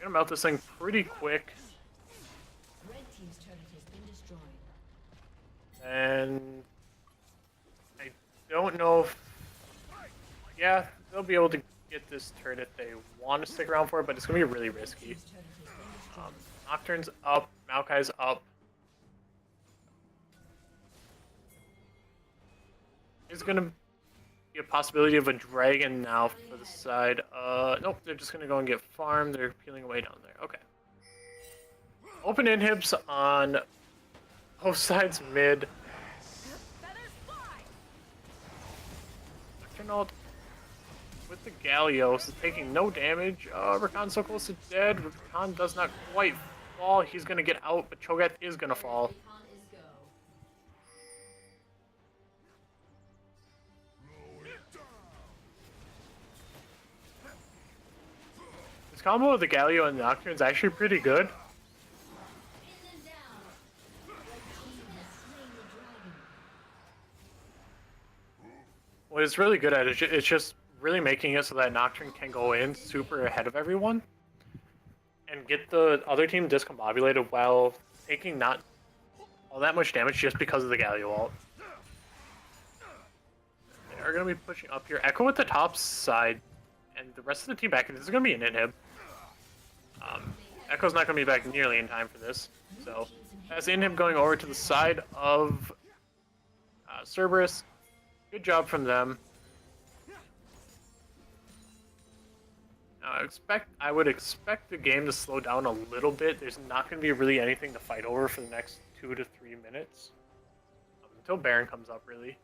Gonna melt this thing pretty quick. Red team's turret has been destroyed. And I don't know if, yeah, they'll be able to get this turret if they want to stick around for it, but it's going to be really risky. Team's turret has been destroyed. Nocturne's up, Maokai's up. There's going to be a possibility of a dragon now for the side. Nope, they're just going to go and get farmed. They're peeling away down there. Okay. Open inhibs on both sides mid. Feathers fly. Nocturne ult with the Galio is taking no damage. Rakan's so close to dead. Rakan does not quite fall. He's going to get out, but Cho'Gath is going to fall. This combo of the Galio and the Nocturne is actually pretty good. What it's really good at is it's just really making it so that Nocturne can go in super ahead of everyone and get the other team discombobulated while taking not all that much damage just because of the Galio ult. They are going to be pushing up here. Echo with the top side, and the rest of the team back. This is going to be an inhib. Echo's not going to be back nearly in time for this. So, as inhib going over to the side of Cerberus. Good job from them. Now, I would expect the game to slow down a little bit. There's not going to be really anything to fight over for the next 2 to 3 minutes. Until Baron comes up, really.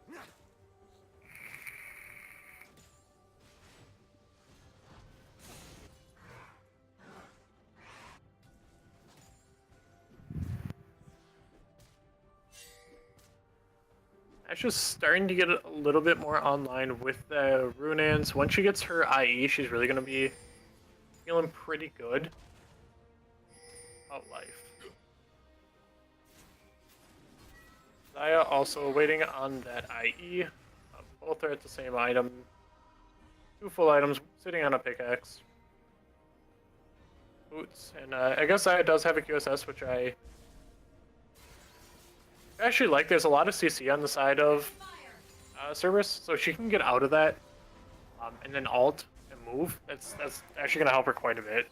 That's just starting to get a little bit more online with the Runans. Once she gets her IE, she's really going to be feeling pretty good about life. Zaya also waiting on that IE. Both are at the same item. 2 full items sitting on a pickaxe. Boots. And I guess Zaya does have a QSS, which I actually like. There's a lot of CC on the side of Cerberus, so she can get out of that and then ult and move. That's actually going to help her quite a bit.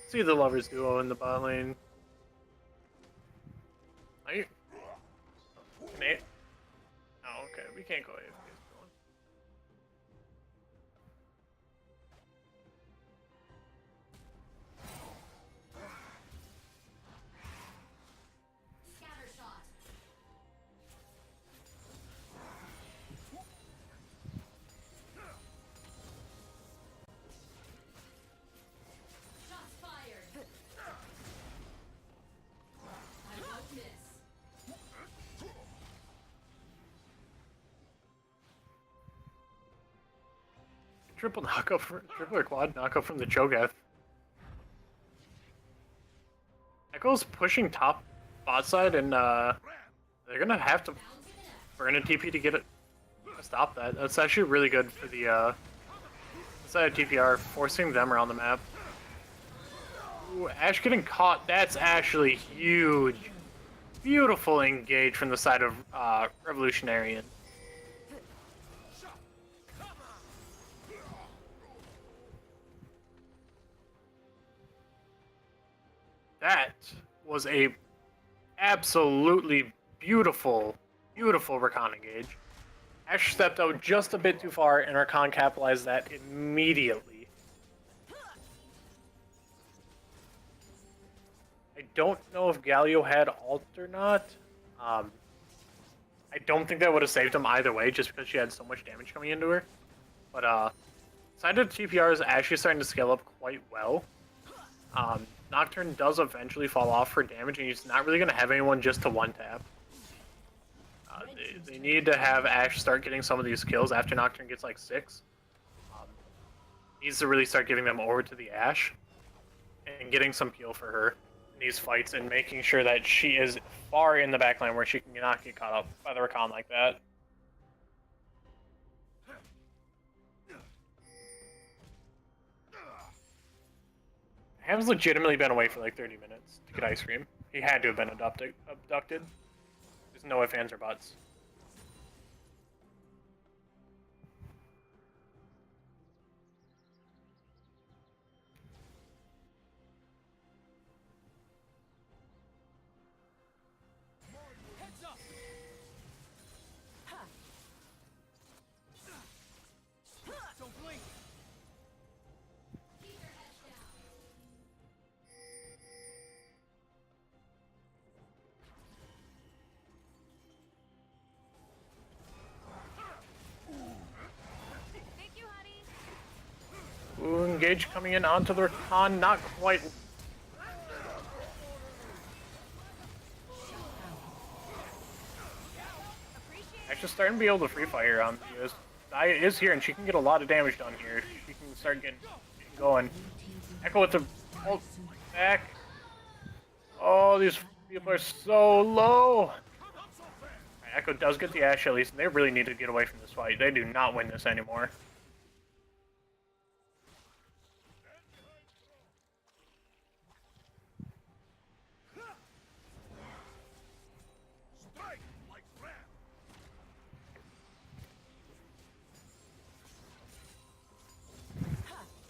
See the lovers duo in the bot lane. Are you? Can they? Oh, okay. We can't go AFK. Triple knockup, triple or quad knockup from the Cho'Gath. Echo's pushing top bot side, and they're gonna have to burn a TP to get it to stop that. That's actually really good for the side of TPR, forcing them around the map. Ooh, Ashe getting caught. That's actually huge. beautiful engage from the side of Revolutionarian. That was a absolutely beautiful, beautiful Rakan engage. Ash stepped out just a bit too far, and Rakan capitalized that immediately. I don't know if Galio had ult or not. I don't think that would have saved him either way, just because she had so much damage coming into her. But side of TPR is actually starting to scale up quite well. Nocturne does eventually fall off for damage, and he's not really going to have anyone just to one-tap. They need to have Ashe start getting some of these kills after Nocturne gets like 6. Needs to really start giving them over to the Ashe and getting some peel for her in these fights and making sure that she is far in the backline where she cannot get caught up by the Rakan like that. Ham's legitimately been away for like 30 minutes to get ice cream. He had to have been abducted. There's no ifs, ands, or buts. Heads up. Don't blink. Thank you, honey. Ooh, engage coming in onto the Rakan, not quite. Actually starting to be able to free fire on Theos. Naya is here and she can get a lot of damage done here. She can start getting going. Echo with the ult back. Oh, these people are so low. Right, Echo does get the Ashe at least, and they really need to get away from this fight. They do not win this anymore.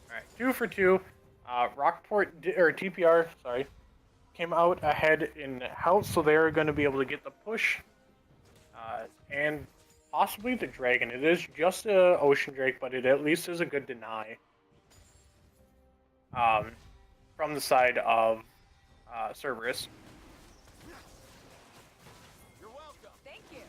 Alright, 2 for 2. Rockport, or TPR, sorry, came out ahead in house, so they're going to be able to get the push. And possibly the dragon. It is just a ocean drake, but it at least is a good deny. From the side of Cerberus. You're welcome. Thank you.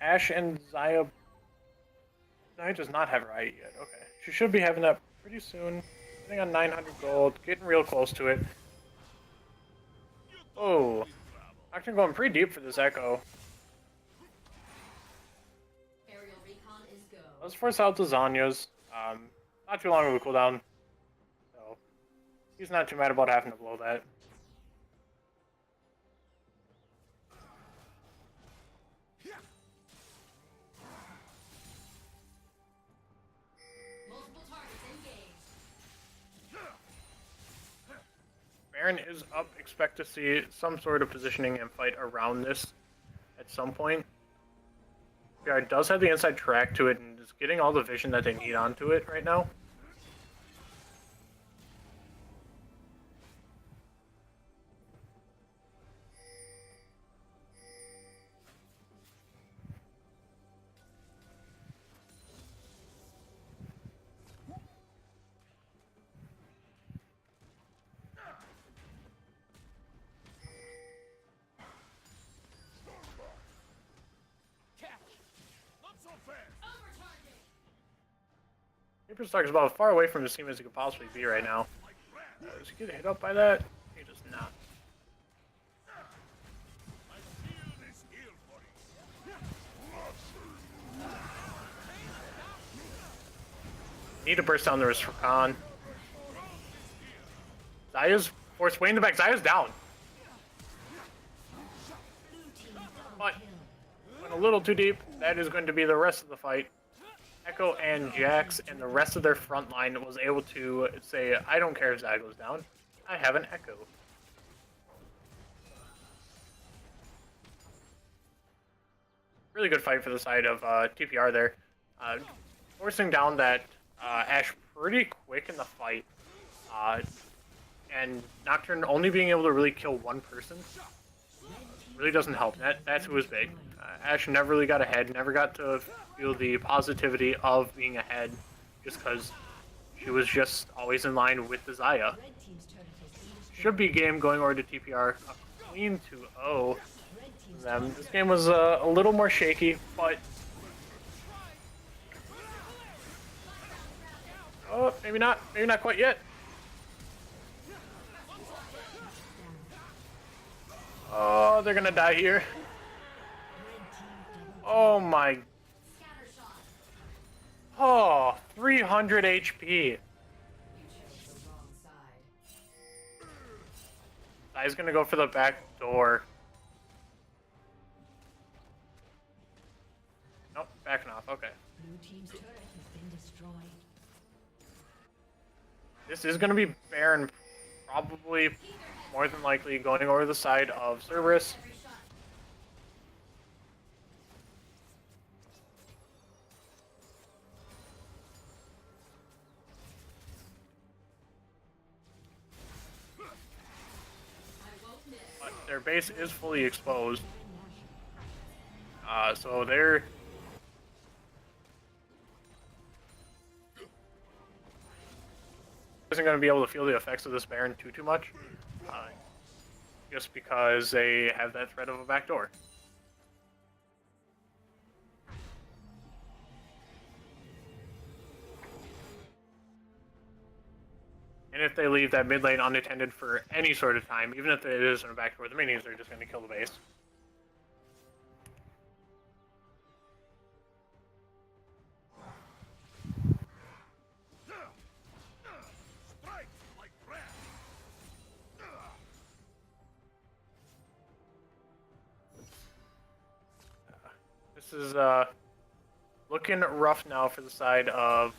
Ashe and Zaya. Zaya does not have Riot yet. Okay. She should be having that pretty soon. Getting on 900 gold. Getting real close to it. Oh. Actually going pretty deep for this Echo. Aerial recon is go. Let's force out the Zanya's. Not too long of a cooldown. So he's not too mad about having to blow that. Multiple targets engaged. Baron is up. Expect to see some sort of positioning and fight around this at some point. PR does have the inside track to it and is getting all the vision that they need onto it right now. Catch. Not so fast. Overcharging. Superstar is about as far away from his team as he could possibly be right now. Does he get hit up by that? He does not. Need to burst down the wrist for Khan. Zaya's forced way in the back. Zaya's down. But went a little too deep. That is going to be the rest of the fight. Echo and Jax and the rest of their front line was able to say, I don't care if Zaya goes down. I have an Echo. Really good fight for the side of TPR there. Forcing down that Ashe pretty quick in the fight. And Nocturne only being able to really kill one person really doesn't help. That's who was big. Ashe never really got ahead, never got to feel the positivity of being ahead just because she was just always in line with the Xayah. Should be game going over to TPR. A clean 2-0 from them. This game was a little more shaky, but... Oh, maybe not. Maybe not quite yet. Oh, they're gonna die here. Oh my. Oh, 300 HP. Guy's gonna go for the back door. Nope, backing off. Okay. Blue team's turret has been destroyed. This is gonna be Baron, probably more than likely going over the side of Cerberus. But their base is fully exposed. So they're isn't going to be able to feel the effects of this Baron too much, just because they have that threat of a backdoor. And if they leave that mid lane unattended for any sort of time, even if it is in a backdoor, the minions are just going to kill the base. This is looking rough now for the side of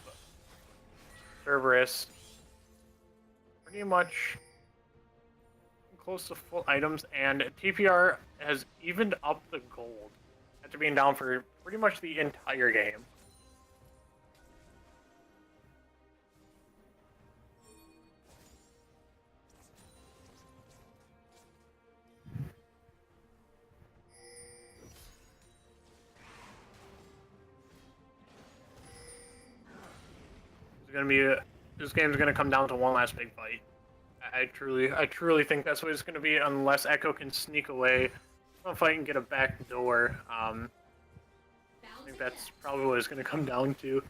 Cerberus. Pretty much close to full items, and TPR has evened up the gold after being down for pretty much the entire game. This game's gonna come down to one last big fight. I truly think that's what it's gonna be, unless Echo can sneak away from a fight and get a back door. I think that's probably what it's gonna come down to.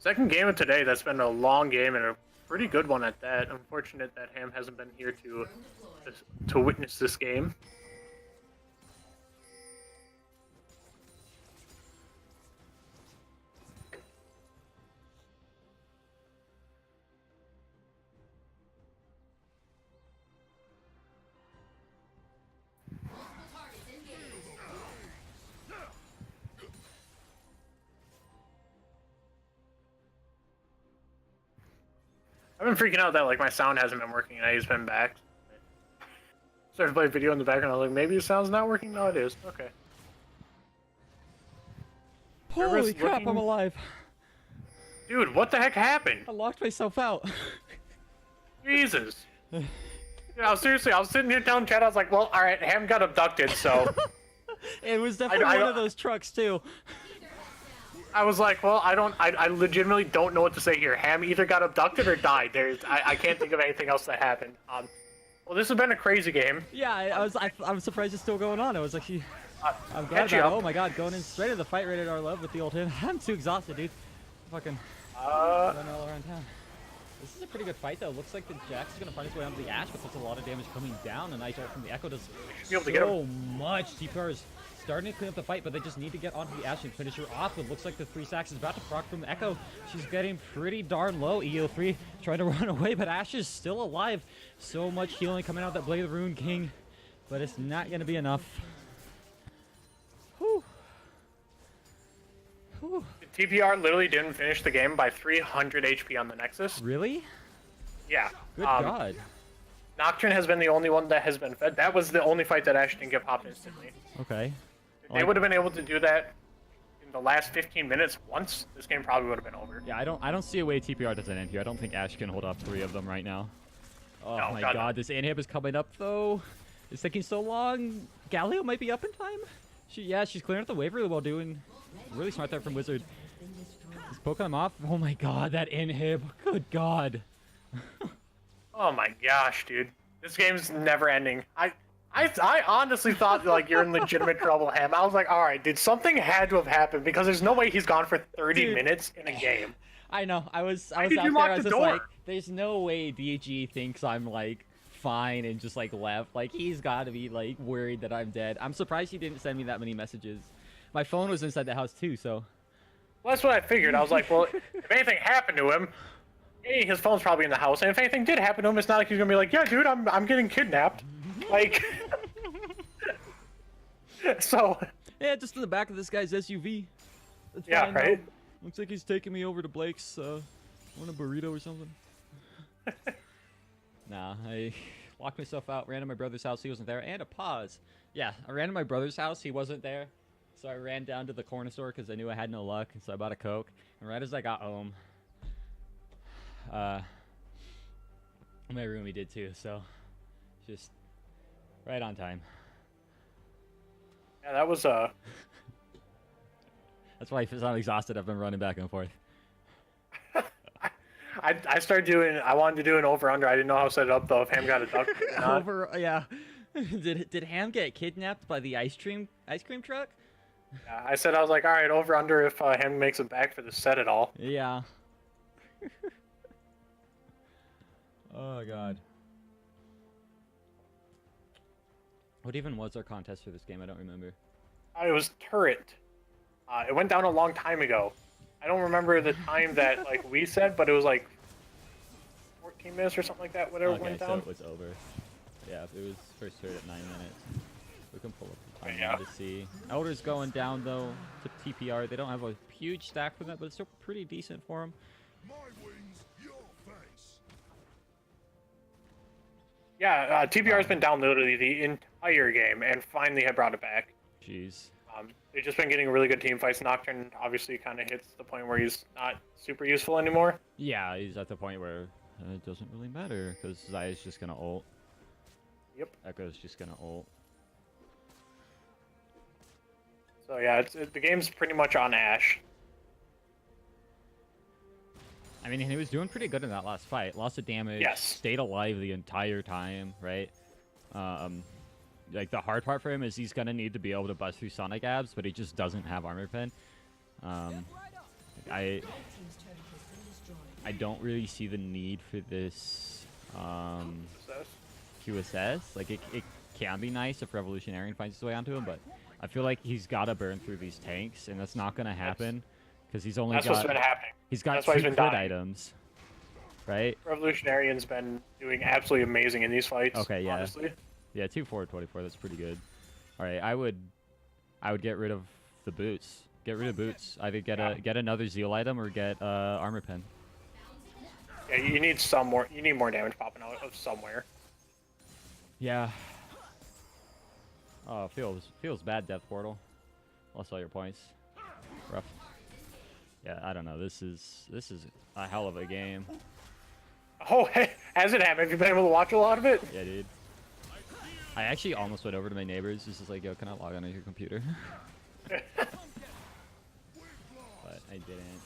Second game of today. That's been a long game and a pretty good one at that. Unfortunate that Ham hasn't been here to witness this game. I've been freaking out that like my sound hasn't been working and he's been back. Started playing video in the background. I was like, maybe the sound's not working. No, it is. Okay. Holy crap! looking... I'm alive. Dude, what the heck happened? I locked myself out. Jesus. Yeah, seriously, I was sitting here telling Chad, I was like, well, all right, Ham got abducted, so. It was definitely one of those trucks too. I was like, well, I legitimately don't know what to say here. Ham either got abducted or died. I can't think of anything else that happened. Well, this has been a crazy game. Yeah, I'm surprised it's still going on. I was like, I'm glad catch you that, up. oh my god, going in straight to the fight rated our love with the old him. I'm too exhausted, dude. Fucking run all around town. This is a pretty good fight, though. Looks like the Jax is going to find his way onto the Ashe, but that's a lot of damage coming down. A nice ult from the Echo does be able to get so much. TPR is starting to clean up the fight, but they just need to get onto the Ashe and finish her off. It looks like the 3 sacks is about to proc from the Echo. She's getting pretty darn low. EO3 trying to run away, but Ashe is still alive. So much healing coming out of that Blade of the Rune King, but it's not going to be enough. Whew. Whew. TPR literally didn't finish the game by 300 HP on the Nexus. Really? Yeah. Good God. Nocturne has been the only one that has been fed. That was the only fight that Ashe didn't get popped instantly. Okay. If they would have been able to do that in the last 15 minutes once, this game probably would have been over. Yeah, I don't see a way TPR doesn't end here. I don't think Ashe can hold off 3 of them right now. Oh No, my God, God, this inhib is coming up though. It's taking so long. Galio might be up in time. She's clearing out the wave really well, doing really smart there from Wizard. He's poking him off. Oh my God, that inhib. Good God. Oh my gosh, dude. This game's never ending. I honestly thought like you're in legitimate trouble, Ham. I was like, all right, dude, something had to have happened because there's no way he's gone for 30 Dude. minutes in a game. I know. I was out did there. you lock I was the just door? like, there's no way DG thinks I'm like fine and just like left. Like he's got to be like worried that I'm dead. I'm surprised he didn't send me that many messages. My phone was inside the house too, so. Well, that's what I figured. I was like, well, if anything happened to him, hey, his phone's probably in the house, and if anything did happen to him, it's not like he's gonna be like, yeah, dude, I'm getting kidnapped. Like, so. Yeah, just in the back of this guy's SUV. That's Yeah, fine, right? though. Looks like he's taking me over to Blake's. Want a burrito or something? Nah, I locked myself out, ran to my brother's house, he wasn't there, and a pause. Yeah, I ran to my brother's house, he wasn't there. So I ran down to the corner store because I knew I had no luck, and so I bought a Coke. And right as I got home, my roomie did too, so just right on time. Yeah, that was That's why if I'm exhausted, I've been running back and forth. I started doing. I wanted to do an over under. I didn't know how to set it up though. If Ham got a duck or not. Yeah. Did Ham get kidnapped by the ice cream truck? Yeah, I said I was like, all right, over under if Ham makes it back for the set at all. Yeah. Oh God. What even was our contest for this game? I don't remember. It was turret. It went down a long time ago. I don't remember the time that like we said, but it was like 14 minutes or something like that. Whatever Okay, went so down. it was over. Yeah, it was first turret at 9 minutes. We can pull up the timeline Yeah. to see. Elder's going down though to TPR. They don't have a huge stack for that, but it's still pretty decent for them. My wings, your face. Yeah, TPR has been down literally the entire game, and finally have brought it back. Jeez. They've just been getting really good team fights. Nocturne obviously kind of hits the point where he's not super useful anymore. Yeah, he's at the point where it doesn't really matter because Zaya's just gonna ult. Yep. Echo's just gonna ult. So yeah, the game's pretty much on Ashe. I mean, he was doing pretty good in that last fight. Lots of damage. Yes. Stayed alive the entire time, right? Like, the hard part for him is he's going to need to be able to bust through Sonic Abs, but he just doesn't have Armor Pen. I don't really see the need for this QSS. Like, it can be nice if Revolutionarian finds his way onto him, but I feel like he's got to burn through these tanks, and that's not going to happen because he's only That's got... what's been happening. He's got That's why 2 he's been crit dying. items, right? Revolutionarian's been doing absolutely amazing in these fights. Okay, yeah. Honestly. Yeah, 2 forward 24. That's pretty good. All right, I would get rid of the boots. Get rid of boots. Either get another Zeal item or get Armor Pen. Yeah, you need some more. You need more damage popping out of somewhere. Yeah. Oh, feels bad, Death Portal. Lost all your points. Rough. Yeah, I don't know. This is a hell of a game. Oh, hey, has it happened? Have you been able to watch a lot of it? Yeah, dude. I actually almost went over to my neighbors. Just like, yo, can I log onto your computer? But I didn't.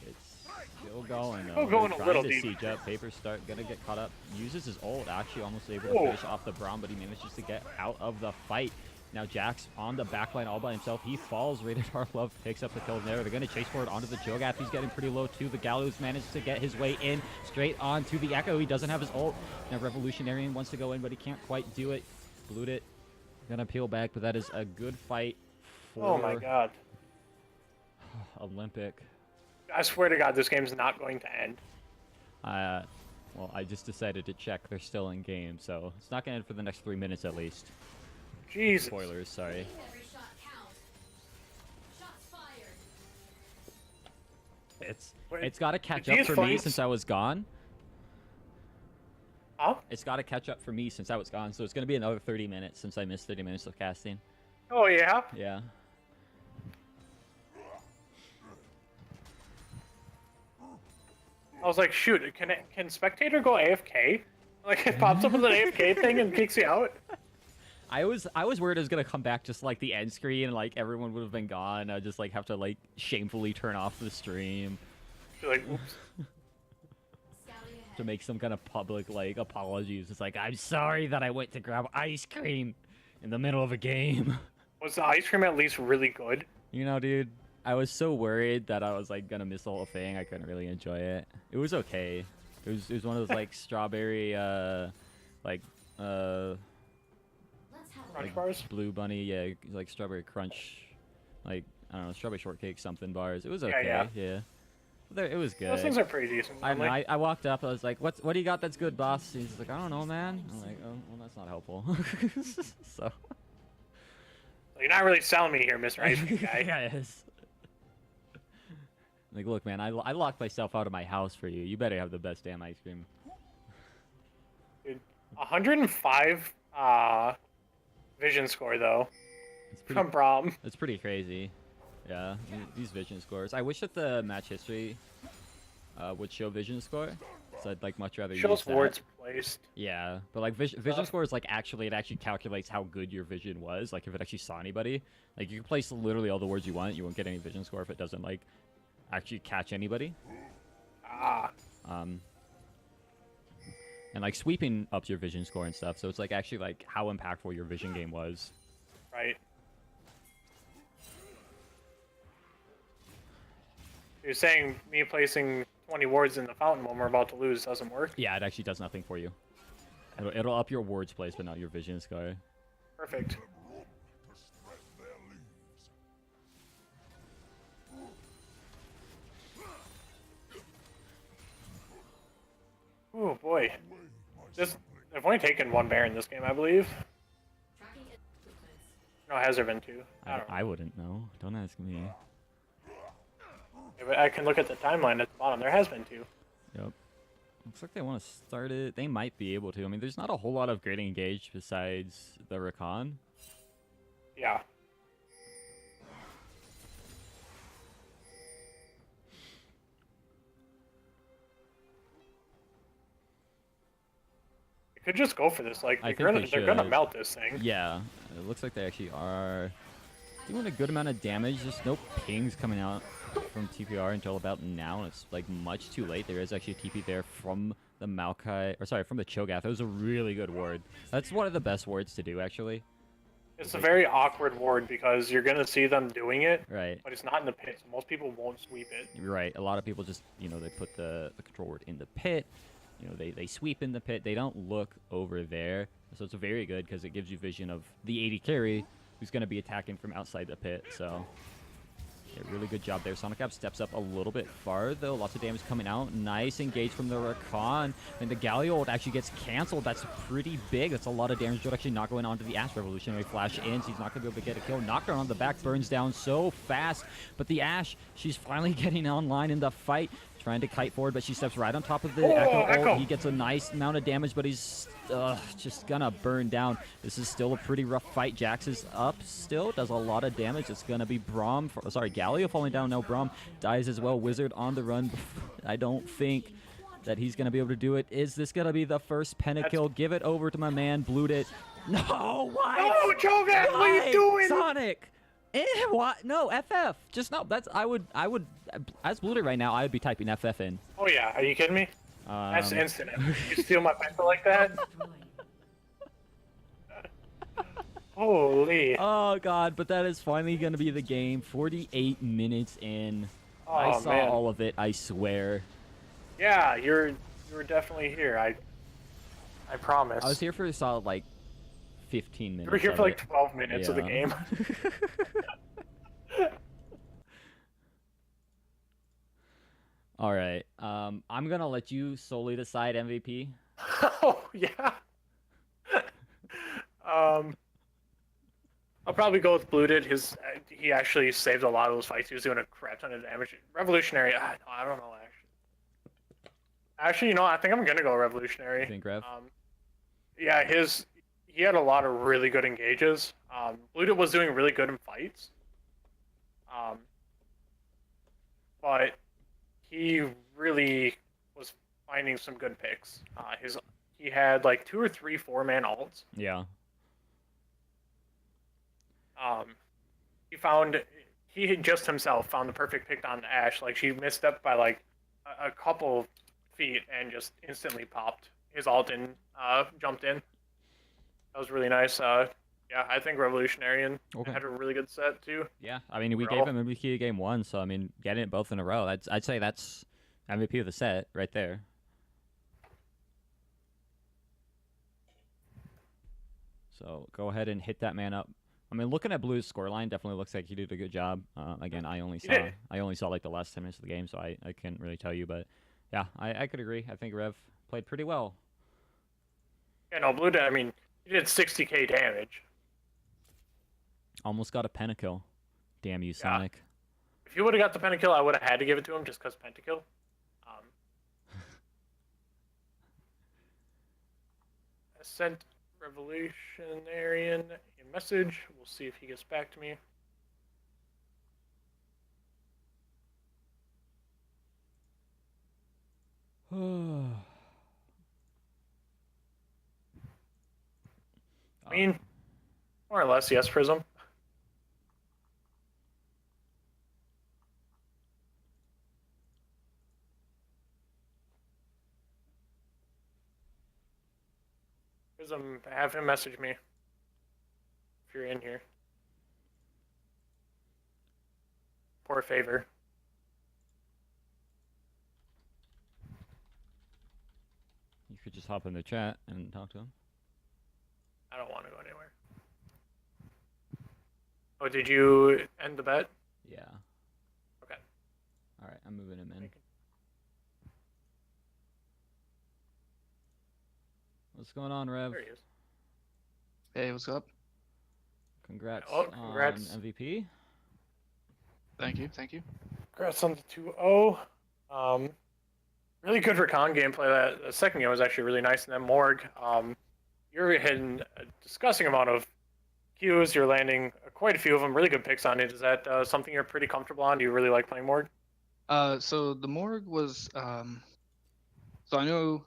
It's still going though. Still going They're a little trying to deep. siege up. Paper's gonna get caught up. Uses his ult. Actually, almost able to Oh. finish off the Braum, but he manages to get out of the fight. Now Jax on the backline all by himself. He falls. Radar Love picks up the kill there. They're going to chase forward onto the Cho'Gath. He's getting pretty low too. The Gallows managed to get his way in straight onto the Echo. He doesn't have his ult. Now Revolutionarian wants to go in, but he can't quite do it. Blued it. Gonna peel back, but that is a good fight for Oh my god. Olympic. I swear to god, this game's not going to end. Well, I just decided to check. They're still in game, so it's not gonna end for the next 3 minutes at least. Jesus. Spoilers, sorry. Every shot counts. Shots fired. It's got to catch Did up these for me fights- since I was gone. Huh? It's got to catch up for me since I was gone, so it's gonna be another 30 minutes since I missed 30 minutes of casting. Oh yeah? Yeah. I was like, shoot, can spectator go AFK? Like it pops up with an AFK thing and kicks you out? I was worried it was gonna come back just like the end screen and like everyone would have been gone. I'd just like have to like shamefully turn off the stream You're like, oops. Scouting ahead. to make some kind of public like apologies. It's like, I'm sorry that I went to grab ice cream in the middle of a game. Was the ice cream at least really good? You know, dude, I was so worried that I was like gonna miss the whole thing. I couldn't really enjoy it. It was okay. It was one of those like strawberry like Let's have a Crunch bars? Blue Bunny, yeah, like strawberry crunch, like I don't know, strawberry shortcake something bars. It was Yeah, okay, yeah. It was good. Those things are pretty decent. normally. I walked up. I was like, "What do you got that's good, boss?" He's like, "I don't know, man." I'm like, "Oh, well, that's not helpful." So You're not really selling me here, Mr. Ice Cream Guy. yes. Like, look, man, I locked myself out of my house for you. You better have the best damn ice cream. Dude, 105 vision score though It's pretty. from Braum. It's pretty crazy. Yeah, these vision scores. I wish that the match history would show vision score. So I'd like much rather use Shows that. wards placed. Yeah, but like vision score is like it actually calculates how good your vision was. Like if it actually saw anybody, like you can place literally all the words you want. You won't get any vision score if it doesn't like actually catch anybody. Ah, And like sweeping up your vision score and stuff. So it's like actually like how impactful your vision game was. right. You're saying me placing 20 wards in the fountain when we're about to lose doesn't work? Yeah, it actually does nothing for you. It'll up your words place, but not your vision score. Perfect. To spread their leaves. Oh boy. Away, my This sapling. I've only taken one bear in this game, I believe. tracking improvements. No, has there been two? I don't know. I wouldn't know. Don't ask me. Yeah, but I can look at the timeline at the bottom. There has been two. Yep. Looks like they want to start it. They might be able to. I mean, there's not a whole lot of great engage besides the Rakan. Yeah. You could just go for this. Like I they're think gonna, they they're gonna should. melt this thing. Yeah, it looks like they actually are doing a good amount of damage. Just no pings coming out from TPR until about now, and it's like much too late. There is actually a TP there from the Maokai, or sorry, from the Cho'Gath. That was a really good ward. That's one of the best wards to do, actually. It's a very awkward ward because you're gonna see them doing it, Right. but it's not in the pit, so most people won't sweep it. You're right. A lot of people just, they put the control ward in the pit. They sweep in the pit. They don't look over there. So it's very good because it gives you vision of the 80 carry who's going to be attacking from outside the pit. So, yeah, really good job there. Sonic Cap steps up a little bit far, though. Lots of damage coming out. Nice engage from the Rakan. And the Galio ult actually gets canceled. That's pretty big. That's a lot of damage. Actually not going onto the Ash. Revolutionary Flash ends. He's not going to be able to get a kill. Knockdown on the back. Burns down so fast. But the Ash, she's finally getting online in the fight. Trying to kite forward, but she steps right on top of the Echo ult. He gets a nice amount of damage, but he's just gonna burn down. This is still a pretty rough fight. Jax is up still, does a lot of damage. It's gonna be Braum, Galio falling down. No, Braum dies as well. Wizard on the run. I don't think that he's gonna be able to do it. Is this gonna be the first pentakill? Give it over to my man, Blued it. No, why? No, Cho'Gath, what are you doing? Sonic! What? No, FF. Just no. I would, as Blued it right now, I would be typing FF in. Oh yeah, are you kidding me? That's Um, instant. You steal my pencil like that? Holy. Oh god, but that is finally gonna be the game. 48 minutes in. I Oh saw man. all of it, I swear. Yeah, you were definitely here. I I was promise. here for a solid like 15 You were minutes here of for like it. 12 minutes of the Yeah. game. All right. I'm gonna let you solely decide MVP. Oh yeah. Um, I'll probably go with Blooted. He actually saved a lot of those fights. He was doing a crap ton of damage. Revolutionary. I don't know actually. Actually, you know, I think I'm gonna go You Revolutionary. think, Rev? Yeah, he had a lot of really good engages. Blooted was doing really good in fights. Um, but he really was finding some good picks. He had like 2 or 3 4-man ults. Yeah. Um, he found he had just himself found the perfect pick on Ash. Like she missed up by like a couple feet and just instantly popped his ult and jumped in. That was really nice. Yeah, I think Revolutionary and Okay. had a really good set too. Yeah. I mean, we gave Overall. him MVP game 1, so I mean, getting it both in a row. I'd say that's MVP of the set right there. So go ahead and hit that man up. I mean, looking at Blue's scoreline, definitely looks like he did a good job. Again, I only saw like the last 10 minutes of the game, so I can't really tell you, but yeah, I could agree. I think Rev played pretty well. Yeah, no, Blue. I mean, he did 60k damage. Almost got a pentakill. Damn you, Yeah. Sonic. If he would have got the pentakill, I would have had to give it to him just because pentakill. Um, I sent Revolutionarian a message. We'll see if he gets back to me. I mean, more or less, yes, Prism. Prism, have him message me if you're in here. For a favor. You could just hop in the chat and talk to him. I don't want to go anywhere. Oh, did you end the bet? Yeah. Okay. All right, I'm moving him in. What's going on, Rev? There he is. Hey, what's up? Congrats, congrats. on MVP. Thank you, thank you. Congrats on the 2-0. Really good recon gameplay. That the second game was actually really nice. And then Morg, you're hitting a disgusting amount of Qs. You're landing quite a few of them. Really good picks on it. Is that something you're pretty comfortable on? Do you really like playing Morg? So the Morgue was, so I knew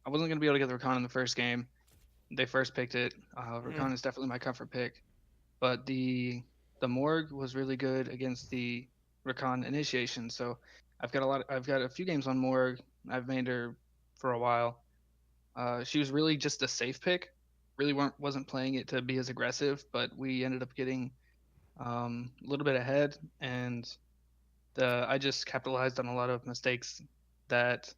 I wasn't gonna be able to get the Recon in the first game. They first picked it. Recon is definitely my comfort pick, but the Morgue was really good against the Recon initiation. So I've got a few games on Morgue. I've made her for a while. She was really just a safe pick. Really wasn't playing it to be as aggressive, but we ended up getting a little bit ahead, and I just capitalized on a lot of mistakes that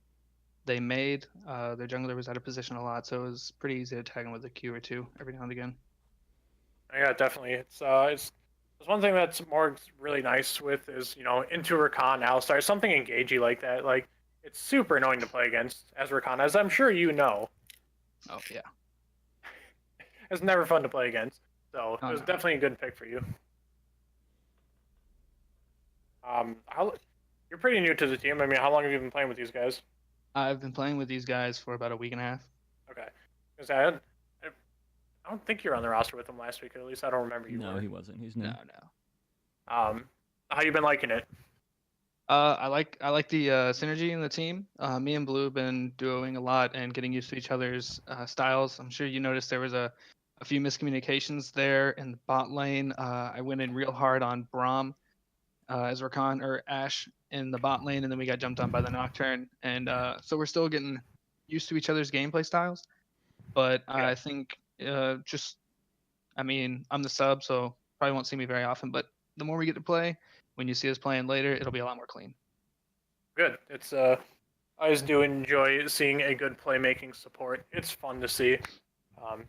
they made. Their jungler was out of position a lot, so it was pretty easy to tag him with a Q or two every now and again. Yeah, definitely. It's one thing that's Morg's really nice with is, you know, into Recon Alistar, something engagey like that. Like, it's super annoying to play against as Recon, as I'm sure you know. Oh yeah. It's never fun to play against. So Oh, it was no. definitely a good pick for you. You're pretty new to the team. I mean, how long have you been playing with these guys? I've been playing with these guys for about a week and a half. Okay. Because I don't think you were on the roster with them last week, or at least I don't remember you No, were. he wasn't. He's new. No. How you been liking it? I like the synergy in the team. Me and Blue have been duoing a lot and getting used to each other's styles. I'm sure you noticed there was a few miscommunications there in the bot lane. I went in real hard on Braum as Rakan or Ash in the bot lane, and then we got jumped on by the Nocturne. And so we're still getting used to each other's gameplay styles. But Yeah. I think just I mean, I'm the sub, so probably won't see me very often. But the more we get to play, when you see us playing later, it'll be a lot more clean. Good. It's I always do enjoy seeing a good playmaking support. It's fun to see.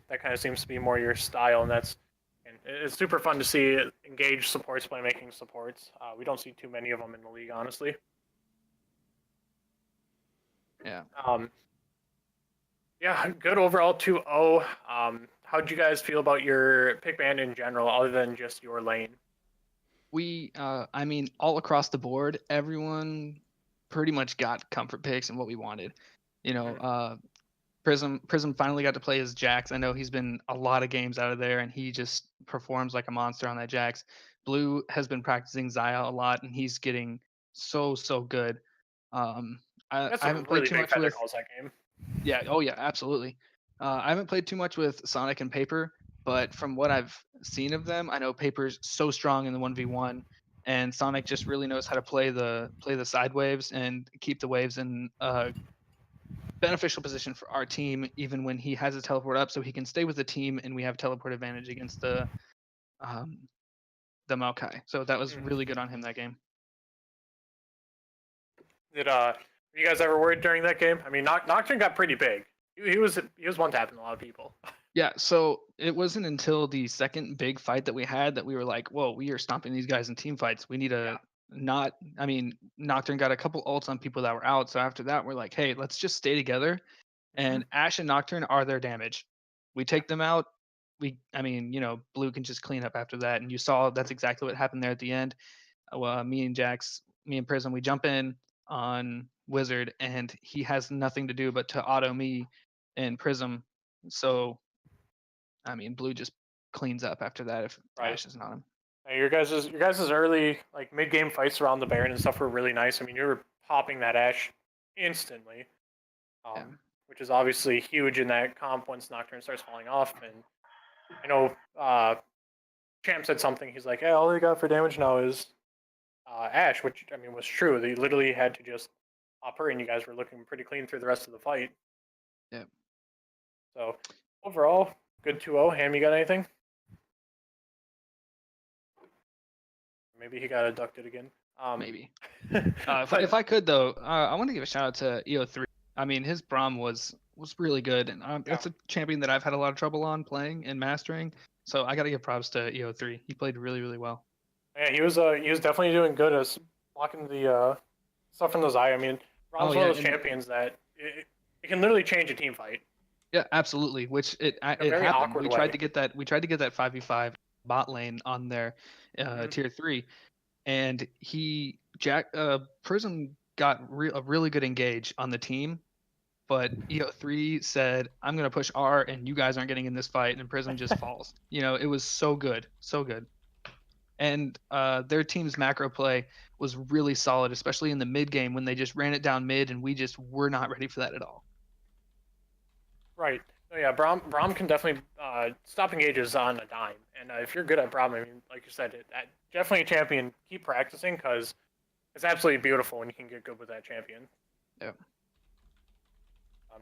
That kind of seems to be more your style, and it's super fun to see engaged supports, playmaking supports. We don't see too many of them in the league, honestly. Yeah. Yeah, good overall 2-0. How'd you guys feel about your pick band in general, other than just your lane? I mean, all across the board, everyone pretty much got comfort picks and what we wanted. You know, Mhm. Prism finally got to play as Jax. I know he's been a lot of games out of there, and he just performs like a monster on that Jax. Blue has been practicing Xayah a lot, and he's getting so good. Um, He got I some haven't played really too big much feather with calls that game. yeah, oh yeah, absolutely. I haven't played too much with Sonic and Paper, but from what I've seen of them, I know Paper's so strong in the 1v1, and Sonic just really knows how to play the side waves and keep the waves in a beneficial position for our team, even when he has his teleport up, so he can stay with the team, and we have teleport advantage against um, the Maokai. So that was Mhm. really good on him that game. Did were you guys ever worried during that game? I mean, Nocturne got pretty big. He was one tapping a lot of people. Yeah, so it wasn't until the second big fight that we had that we were like, whoa, we are stomping these guys in team fights. We need Yeah. to not, I mean, Nocturne got a couple ults on people that were out. So after that, we're like, hey, let's just stay together. Hmm. And Ashe and Nocturne are their damage. We take them out. I mean, Blue can just clean up after that. And you saw that's exactly what happened there at the end. Me and Prism, we jump in on Wizard, and he has nothing to do but to auto me and Prism. So I mean, Blue just cleans up after that if Right. Ashe isn't on him. Your guys' early like mid game fights around the Baron and stuff were really nice. I mean, you were popping that Ash instantly, Yeah. which is obviously huge in that comp once Nocturne starts falling off. And I know Champ said something. He's like, "Hey, all they got for damage now is Ash," which I mean was true. They literally had to just pop her, and you guys were looking pretty clean through the rest of the fight. Yeah. So overall, good 2-0. Ham, you got anything? Maybe he got abducted again. Maybe. But If I could though, I want to give a shout out to EO3. I mean, his Braum was really good, and yeah, that's a champion that I've had a lot of trouble on playing and mastering. So I got to give props to EO3. He played really well. yeah, he was definitely doing good as blocking the stuff from those eye. I mean, Oh Braum's one yeah, of those and champions that it can literally change a team fight yeah, absolutely. Which in a it very happened. awkward way. We tried to get that 5v5 bot lane on their Mhm. tier 3, and Prism got a really good engage on the team, but EO3 said, "I'm gonna push R, and you guys aren't getting in this fight," and Prism just falls. It was so good, so good. And their team's macro play was really solid, especially in the mid game when they just ran it down mid, and we just were not ready for that at all. Right. So yeah, Braum can definitely stop engages on a dime, and if you're good at Braum, I mean, like you said, definitely a champion. Keep practicing because it's absolutely beautiful when you can get good with that champion. Yeah.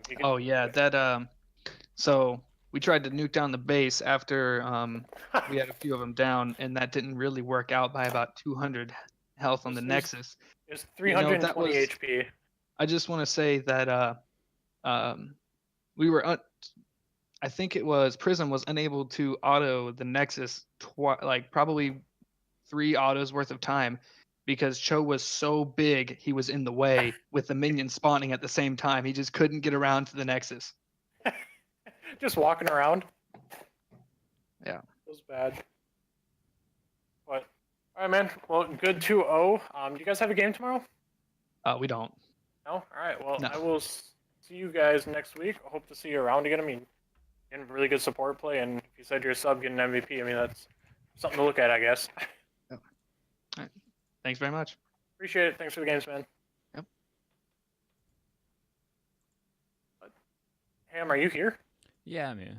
He can. Oh yeah, that So we tried to nuke down the base after we had a few of them down, and that didn't really work out by about 200 health on the it was Nexus. it was That 320 was. HP. I just want to say that um, we were. I think it was Prism was unable to auto the Nexus like probably 3 autos worth of time because Cho was so big he was in the way with the minions spawning at the same time. He just couldn't get around to the Nexus. Just walking around. Yeah. It was bad. But all right, man. Well, good 2-0. Do you guys have a game tomorrow? We don't. No. All right. Well, No. I will see you guys next week. I hope to see you around again. I mean, getting really good support play, and if you said you're a sub getting MVP, I mean that's something to look at, I guess. Yep. All right. Thanks very much. Appreciate it. Thanks for the games, man. Yep. Ham, are you here? Yeah, I'm here.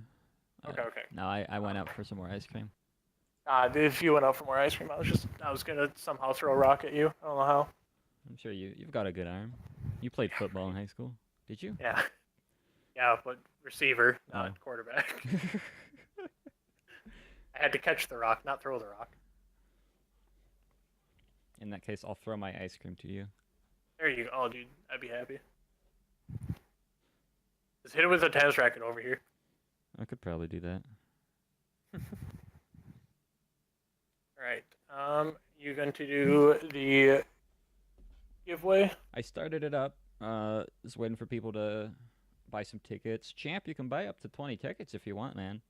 Okay. No, I went out for some more ice cream. If you went out for more ice cream, I was gonna somehow throw a rock at you. I don't know how. I'm sure you've got a good arm. You played football in high school, did you? Yeah. Yeah, but receiver, not Oh. quarterback. had to catch the rock, not throw the rock. In that case, I'll throw my ice cream to you. There you go. Oh, dude, I'd be happy. Just hit it with a tennis racket over here. I could probably do that. All right. You going to do the giveaway? I started it up. Just waiting for people to buy some tickets. Champ, you can buy up to 20 tickets if you want, man.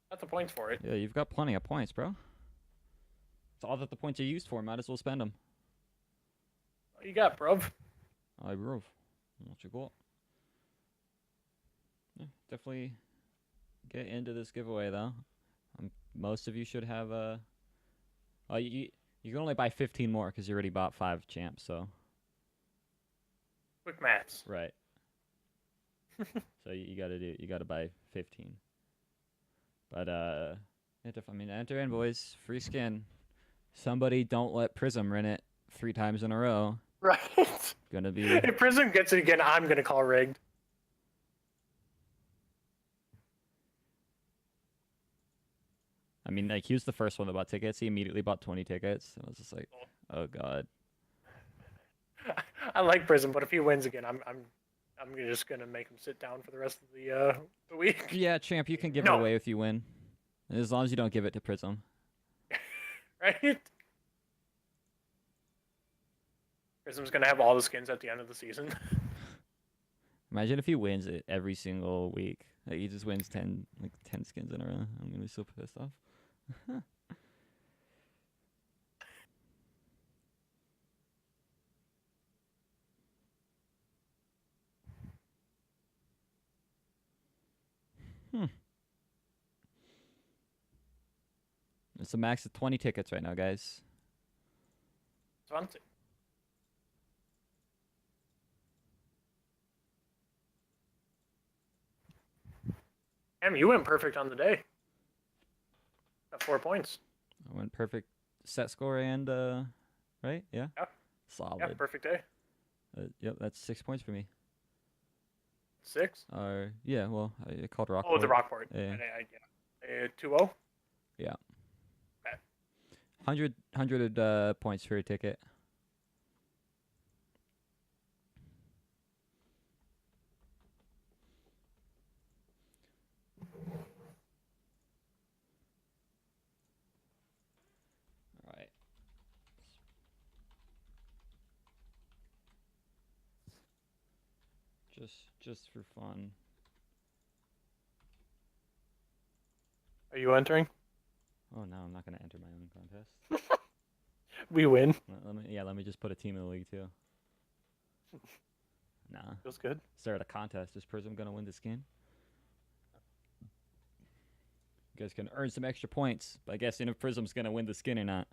Got the points for it. Yeah, you've got plenty of points, bro. It's all that the points are used for. Might as well spend them. What you got, bruv? I groove. What you got? Yeah, definitely get into this giveaway though. Most of you should have you can only buy 15 more because you already bought 5 champs. So Quick maths. right. So you gotta buy 15. But yeah, I mean, enter in, boys. Free skin. Somebody don't let Prism run it 3 times in a row. Right. Gonna be. If Prism gets it again, I'm gonna call rigged. I mean, like, he was the first one that bought tickets. He immediately bought 20 tickets. And I was just like, oh god. I like Prism, but if he wins again, I'm just gonna make him sit down for the rest of the week. Yeah, champ, you can give No. it away if you win, as long as you don't give it to Prism. Right? Prism's gonna have all the skins at the end of the season. Imagine if he wins it every single week. Like, he just wins 10 skins in a row. I'm gonna be so pissed off. It's a max of 20 tickets right now, guys. 20. Damn, you went perfect on the day. Got 4 points. I went perfect set score and right? Yeah. Yeah. Solid. Yeah, perfect day. Yep, that's 6 points for me. 6. Yeah. Well, I called Rockport. Oh, the Rockport. Yeah. Yeah. 2-0. Yeah. Okay. 100 points for a ticket. All right. Just for fun. Are you entering? Oh no, I'm not gonna enter my own contest. We win. Let me just put a team in the league too. Nah. Feels good. Start a contest. Is Prism gonna win the skin? You guys can earn some extra points by guessing if Prism's gonna win the skin or not.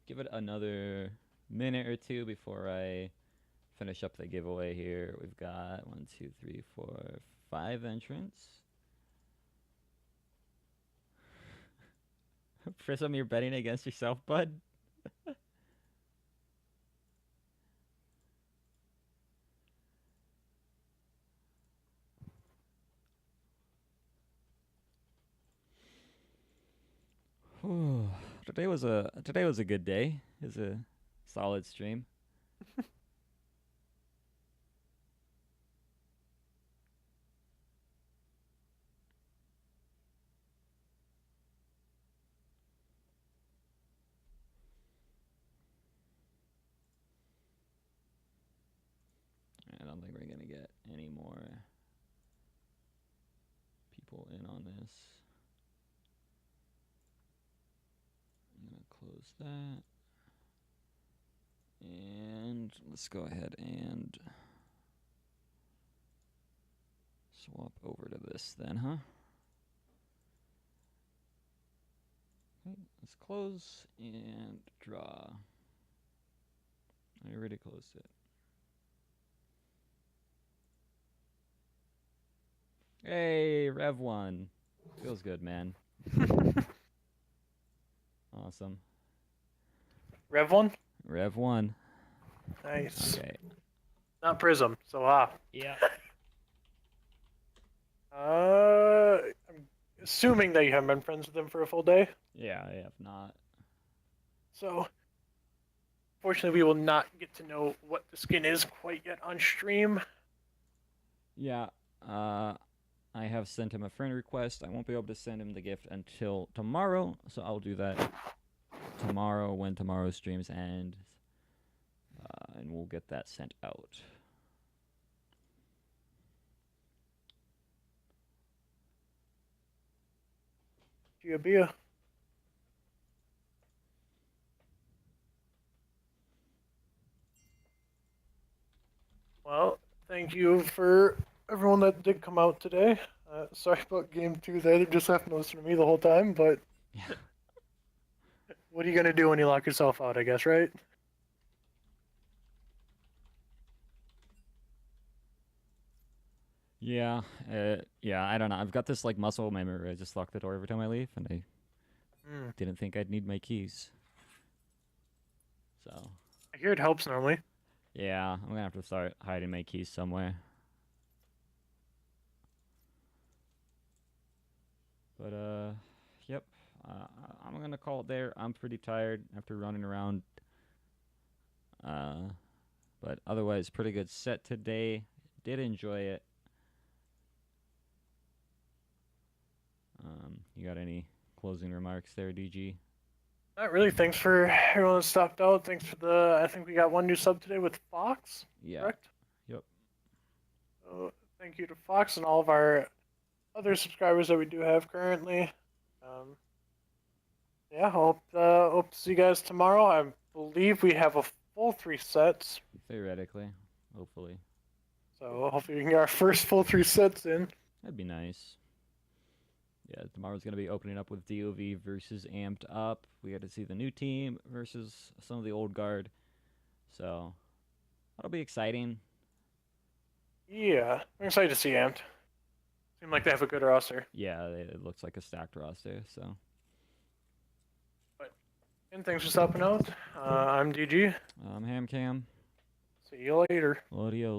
Give it another minute or two before I finish up the giveaway here. We've got 1, 2, 3, 4, 5 entrants. Prism, you're betting against yourself, bud? Today was a good day. It was a solid stream. I don't think we're gonna get any more people in on this. I'm gonna close that. And let's go ahead and swap over to this then, huh? Okay, let's close and draw. I already closed it. Hey, Rev 1. Feels good, man. Awesome. Rev 1? Rev 1. Nice. Okay. Not Prism. So Yeah. I'm assuming that you haven't been friends with him for a full day. Yeah, I have not. So fortunately, we will not get to know what the skin is quite yet on stream. Yeah. I have sent him a friend request. I won't be able to send him the gift until tomorrow, so I'll do that tomorrow when tomorrow's streams end, and we'll get that sent out. Gia. Well, thank you for everyone that did come out today. Sorry about game 2 there. They just have to listen to me the whole time, but Yeah. what are you going to do when you lock yourself out, I guess, right? Yeah, yeah, I don't know. I've got this like muscle memory where I just lock the door every time I leave, and I didn't think I'd need my keys. So, I hear it helps normally. yeah, I'm gonna have to start hiding my keys somewhere. But, yep, I'm gonna call it there. I'm pretty tired after running around. But otherwise, pretty good set today. Did enjoy it. You got any closing remarks there, DG? Not really. Thanks for everyone that stopped out. Thanks for I think we got one new sub today with Fox. Yeah. Correct? Yep. So thank you to Fox and all of our other subscribers that we do have currently. Yeah, hope to see you guys tomorrow. I believe we have a full 3 sets, Theoretically, hopefully. so hopefully we can get our first full 3 sets in. That'd be nice. Yeah, tomorrow's going to be opening up with DOV versus Amped Up. We got to see the new team versus some of the old guard. So, that'll be exciting. Yeah, I'm excited to see Amped. Seem like they have a good roster. Yeah, it looks like a stacked roster, so. And thanks for stopping out. I'm DG. Ham Cam. See you later. Audio.